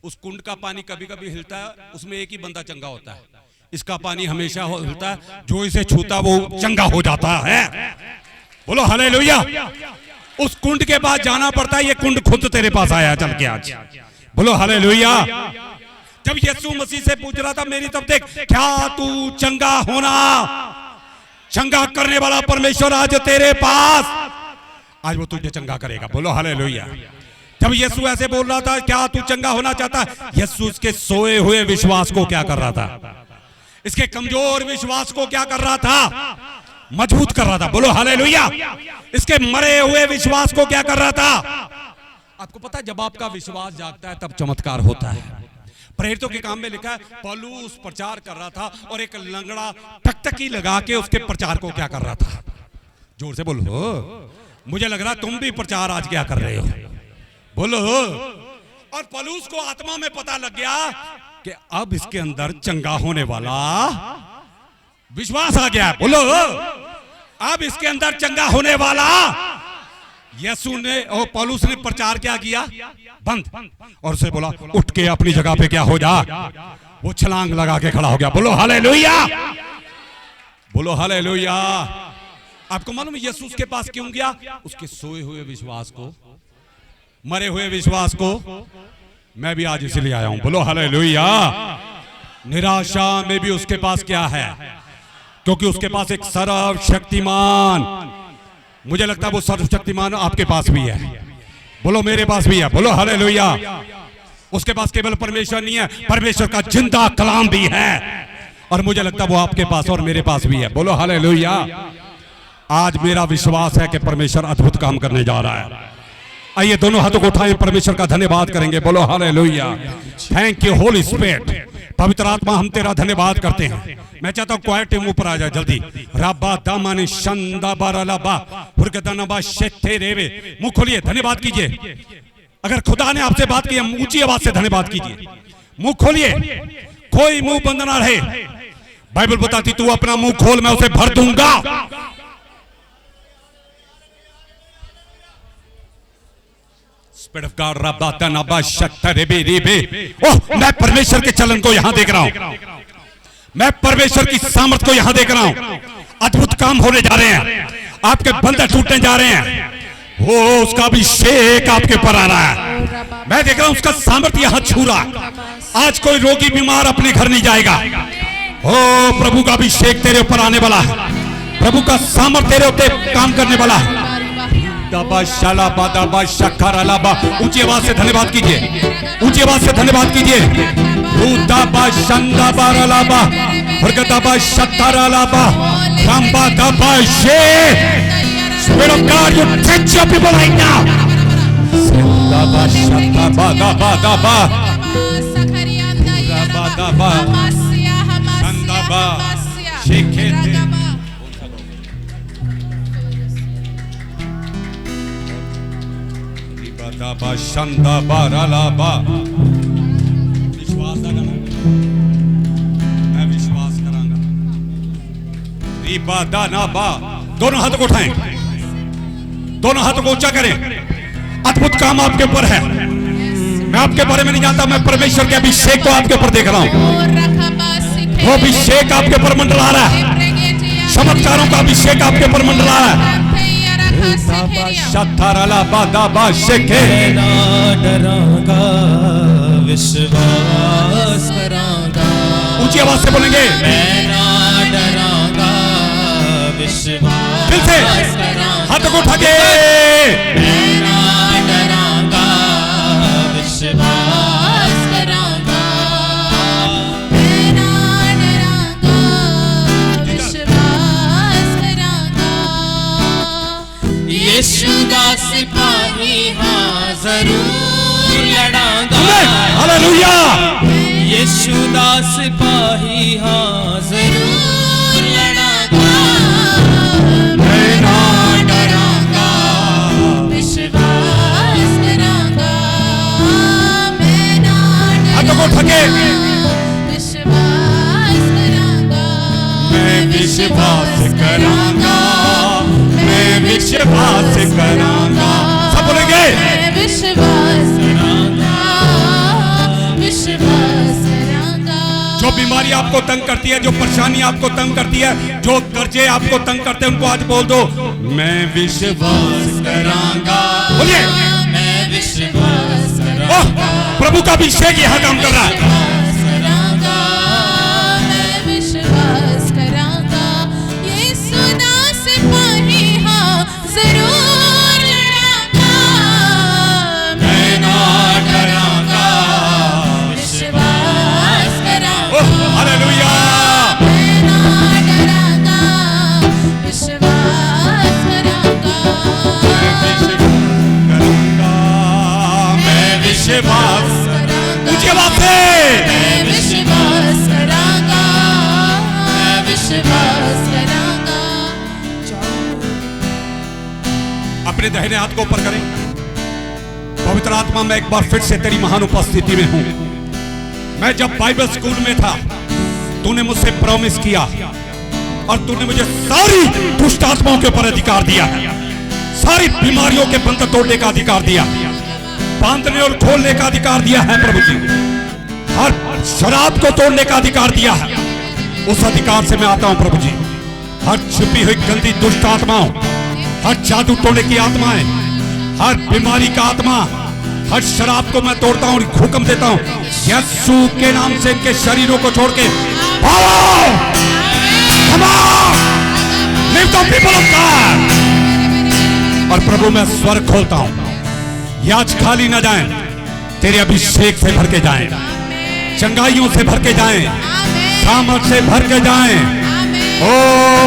उस कुंड का पानी कभी कभी हिलता है, उसमें एक ही बंदा चंगा होता है। इसका पानी हमेशा हिलता है, जो इसे छूता वो चंगा हो जाता है। बोलो हालेलुया। उस कुंड के पास जाना पड़ता है, ये कुंड खुद तेरे पास आया चल के आज। बोलो हालेलुया। जब यीशु मसीह से पूछ रहा था, मेरी तरफ देख, क्या तू चंगा होना? चंगा करने वाला परमेश्वर आज तेरे पास, आज वो तुझे चंगा करेगा। बोलो हालेलुया। जब यीशु ऐसे बोल रहा था, क्या तू चंगा होना चाहता है, यीशु के सोए हुए विश्वास को क्या कर रहा था? इसके कमजोर विश्वास को क्या कर रहा था? मजबूत कर रहा था। बोलो हालेलुया। इसके मरे हुए विश्वास को क्या कर रहा था? आपको पता है, जब आपका विश्वास जागता है तब चमत्कार होता है। प्रेरितों के काम में लिखा है, पौलुस प्रचार कर रहा था और एक लंगड़ा टकटकी लगा के उसके प्रचार को क्या कर रहा था? जोर से बोलो, मुझे लग रहा तुम भी प्रचार आज क्या कर रहे हो। बोलो। और पौलुस को आत्मा में पता लग गया कि अब इसके अंदर चंगा होने वाला विश्वास आ गया। बोलो, अब इसके अंदर चंगा होने वाला। यीशु ने और पौलुस ने प्रचार क्या किया? बंद। और उसे बोला, उठ के अपनी जगह पे क्या हो जा। वो छलांग लगा के खड़ा हो गया। बोलो हालेलुया। बोलो हालेलुया। आपको मालूम है यीशु के पास क्यों गया? उसके सोए हुए विश्वास को, मरे हुए विश्वास को मैं भी आज इसलिए आया हूं। बोलो हालेलुया। निराशा में भी उसके पास क्या है? क्योंकि उसके पास एक सर्वशक्तिमान, मुझे लगता है वो सर्वशक्तिमान आपके पास भी है। बोलो मेरे पास भी है। बोलो हालेलुया। उसके पास केवल परमेश्वर नहीं है, परमेश्वर का जिंदा कलाम भी है। और मुझे लगता है वो आपके पास और मेरे पास भी है। बोलो हालेलुया। आज मेरा विश्वास है कि परमेश्वर अद्भुत काम करने जा रहा है। आइए दोनों हाथों को उठाएं, परमेश्वर का धन्यवाद करेंगे। बोलो hallelujah. Thank you Holi spirit. पवित्र आत्मा हम तेरा धन्यवाद करते हैं। मैं चाहता हूं क्वाइट टीम ऊपर आ जाए जल्दी। राबा दामाने शंदा बारालाबा हुरगदनबा शेते रेवे। मुंह खोलिए, धन्यवाद कीजिए। अगर खुदा ने आपसे बात की, ऊंची आवाज से धन्यवाद कीजिए। मुंह खोलिए, कोई मुंह बंद ना रहे। बाइबल बताती तू अपना मुंह खोल, मैं उसे भर दूंगा। स्पिरिट ऑफ गॉड रब्बा नबा शक्तर बे रिबे। ओह, मैं परमेश्वर के चलन को यहां देख रहा हूं। मैं परमेश्वर की सामर्थ को यहां देख रहा हूं। अद्भुत काम होने जा रहे हैं, आपके बंधन टूटने जा रहे हैं। वो उसका अभिषेक आपके ऊपर आ रहा है। मैं देख रहा हूं उसका सामर्थ यहां छू रहा। आज कोई रोगी बीमार अपने घर नहीं जाएगा। ओ प्रभु का अभिषेक तेरे ऊपर आने वाला है। प्रभु का सामर्थ तेरे ऊपर काम करने वाला है। ऊंची आवाज से धन्यवाद कीजिए, ऊंची आवाज से धन्यवाद कीजिए। Spirit of God, you touch your people right now. मैं विश्वास करांगा। दोनों हाथों को उठाएं, दोनों हाथों को ऊंचा करें। अद्भुत काम आपके ऊपर है। मैं आपके बारे में नहीं जानता, मैं परमेश्वर के अभिषेक को आपके ऊपर देख रहा हूं। वो अभिषेक आपके ऊपर मंडरा रहा है। चमत्कारों का अभिषेक आपके ऊपर मंडरा रहा है। विश्वास करांगा। ऊंची आवाज से बोलेंगे, दिल से हाथों को उठा के। विश्वास करांगा, विश्वास करांगा। यीशु दा सिपाही हाँ जरूर लड़ांगा। हालेलुया। यीशु दा सिपाही हाँ जरूर लड़ांगा। थके विश्वास करांगा। मैं विश्वास करांगा, मैं विश्वास करांगा। सब बोलेंगे, विश्वास करांगा, विश्वास करांगा। जो बीमारी आपको तंग करती है, जो परेशानी आपको तंग करती है, जो कर्जे आपको तंग करते हैं, उनको आज बोल दो, मैं विश्वास करांगा। बोलिए, मैं विश्वास करांगा। प्रभु का अभिषेक यहां काम कर रहा है। मैं विश्वास करांगा। यीशु दा सिपाही हाँ जरूर लड़ांगा। मैं ना डरांगा, विश्वास करांगा। हालेलुया। मैं ना डरांगा, विश्वास करांगा। विश्वास ऊंची आवाज से, मैं विश्वास करांगा, मैं विश्वास करांगा। अपने दाहिने हाथ को ऊपर करें। पवित्र आत्मा, मैं एक बार फिर से तेरी महान उपस्थिति में हूं। मैं जब बाइबल स्कूल में था, तूने मुझसे प्रॉमिस किया और तूने मुझे सारी दुष्ट आत्माओं के ऊपर अधिकार दिया, सारी बीमारियों के बंधन तोड़ने का अधिकार दिया, बांधने और खोलने का अधिकार दिया है प्रभु जी। हर शराब को तोड़ने का अधिकार दिया है। उस अधिकार से मैं आता हूं प्रभु जी। हर छुपी हुई गंदी दुष्ट आत्माओं, हर जादू टोने की आत्माएं, हर बीमारी का आत्मा, हर शराब को मैं तोड़ता हूं, हुक्म देता हूं, यीशु के नाम से इनके शरीरों को छोड़ के भागो। Come on! Lift the people of God! और प्रभु मैं स्वर्ग खोलता हूं, ये आज खाली ना जाएं, तेरे अभिषेक से भर के जाएं, चंगाइयों से भर के जाएं, सामर्थ से भर के जाएं। ओ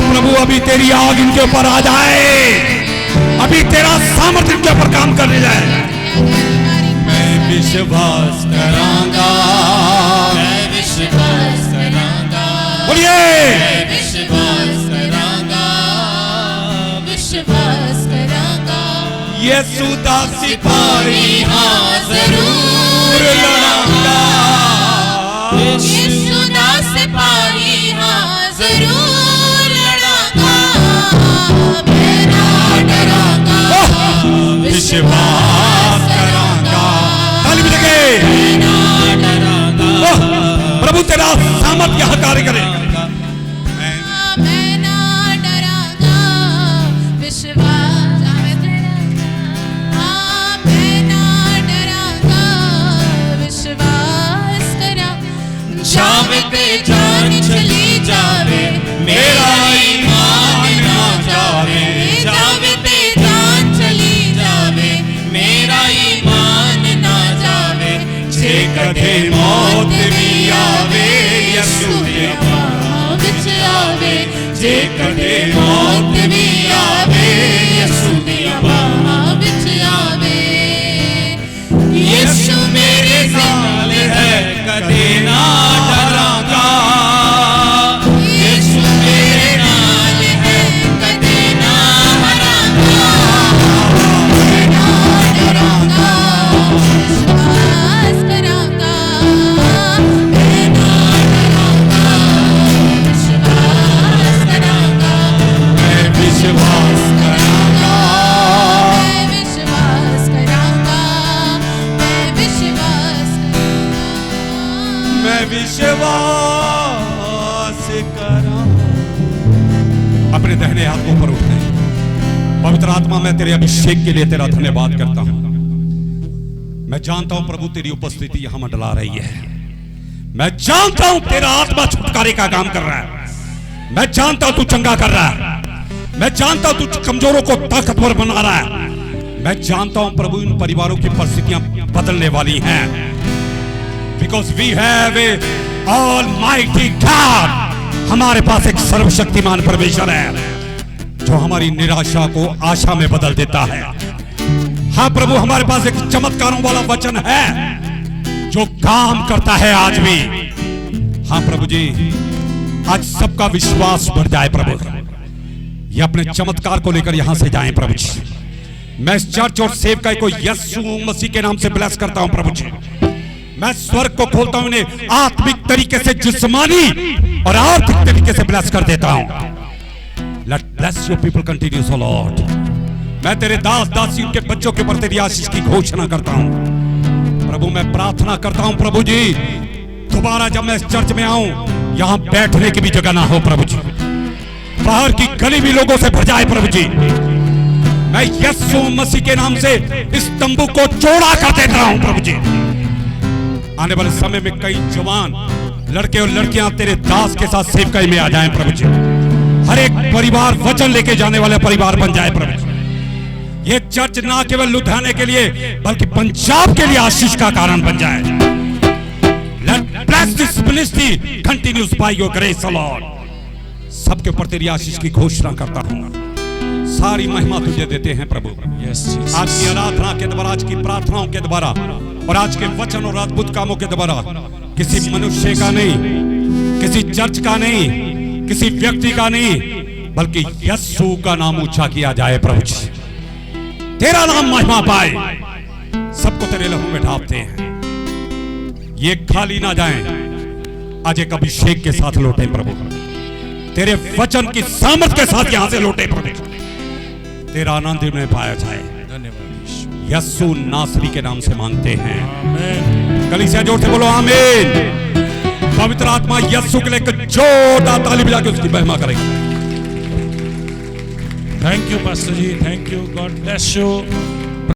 प्रभु, अभी तेरी आग इनके ऊपर आ जाए, अभी अभी तेरा सामर्थ्य इनके ऊपर काम करने जाए। मैं विश्वास करांगा, मैं विश्वास करांगा, बोलिए मैं विश्वास करांगा, विश्वास करांगा। यीशु दा सिपाही हाँ जरूर लड़ांगा, यीशु दा सिपाही हाँ जरूर लड़ांगा, मैं ना डरांगा, विश्वास करांगा। ताली बजाके मैं ना डरांगा, प्रभु तेरा सामर्थ्य यहाँ कार्य करे। मैं ना डरांगा, विश्वास हाँ मैं ना डरांगा, विश्वास करा। जावे पे जान चली जावे, मेरा ईमान ना जावे, जावे पे जान चली जावे, मेरा ईमान ना जावे। जे कदे मौत भी आवे, यीशु दे बाहों विच आवे, जे कदे मौत भी आवे, यीशु दे बाहों विच आवे। यीशु मेरे नाल है, कदे ना डरांगा, यीशु मेरे नाल है, कदे ना हरांगा, मैं ना डरांगा, विश्वास करांगा, मैं ना डरांगा, विश्वास करांगा, मैं विश्वास करांगा, मैं विश्वास करांगा, मैं विश्वास करांगा। मैं विश्वास करांगा। अपने दाहिने हाथ को ऊपर उठाएं। पवित्र आत्मा, मैं तेरे अभिषेक के लिए तेरा धन्यवाद करता हूं। मैं जानता हूं प्रभु तेरी उपस्थिति यहां मंडला रही है। मैं जानता हूं तेरा आत्मा छुटकारे का काम कर रहा है। मैं जानता हूं तू चंगा कर रहा है। मैं जानता हूं तू कमजोरों को ताकतवर बना रहा है। मैं जानता हूं प्रभु इन परिवारों की परिस्थितियां बदलने वाली हैं। Because we have a Almighty God. हमारे पास एक सर्वशक्तिमान परमेश्वर है जो हमारी निराशा को आशा में बदल देता है। हाँ प्रभु, हमारे पास एक चमत्कारों वाला वचन है जो काम करता है आज भी। हाँ प्रभु जी, आज सबका विश्वास बढ़ जाए प्रभु। ये अपने चमत्कार को लेकर यहां से जाएं प्रभु जी। मैं इस चर्च और सेवकाई को यीशु मसीह के नाम से ब्लेस करता हूं प्रभु जी। मैं स्वर्ग को खोलता हूं, इन्हें आत्मिक तरीके से, जिस्मानी और आर्थिक तरीके से ब्लेस कर देता हूं। Let bless your people continues, oh Lord. मैं तेरे दास दासी उनके बच्चों के ऊपर तेरी आशीष की घोषणा करता हूं प्रभु। मैं प्रार्थना करता हूं प्रभु जी, दोबारा जब मैं इस चर्च में आऊं, यहां बैठने की भी जगह ना हो प्रभु जी। बाहर की गली भी लोगों से भर जाए प्रभु जी। मैं यीशु मसीह के नाम से इस तंबू को चौड़ा कर देता हूं प्रभु जी। आने वाले समय में कई जवान लड़के और लड़कियां तेरे दास के साथ सेवकाई में आ जाएं प्रभु जी। हर एक परिवार वचन लेके जाने वाले परिवार बन जाए प्रभु जी। ये चर्च ना केवल लुधियाने के लिए बल्कि पंजाब के लिए आशीष का कारण बन जाए। Let bless this ministry continues by your grace, O Lord. सबके ऊपर तेरी आशीष की घोषणा करता हूँ। सारी महिमा तुझे देते हैं प्रभु। आज की आराधना के द्वारा, आज की प्रार्थनाओं के द्वारा और आज के वचन और अद्भुत कामों के द्वारा किसी मनुष्य का नहीं, किसी चर्च का नहीं, किसी व्यक्ति का नहीं, बल्कि यीशु का नाम ऊंचा किया जाए प्रभु जी। तेरा नाम महिमा पाए। सबको तेरे लहू में ढापते हैं। ये खाली ना जाएं, आज एक अभिषेक के साथ लौटे प्रभु। तेरे वचन की सामर्थ के साथ यहां से लौटे प्रभु। तेरा आनंद में पाया जाए। यीशु नासरी के नाम से मांगते हैं। कलीसिया जोर से बोलो आमीन। पवित्र आत्मा यीशु के लिए जोरदार ताली बजा के उसकी महिमा करेगा। Thank you pastor ji, thank you, God bless you.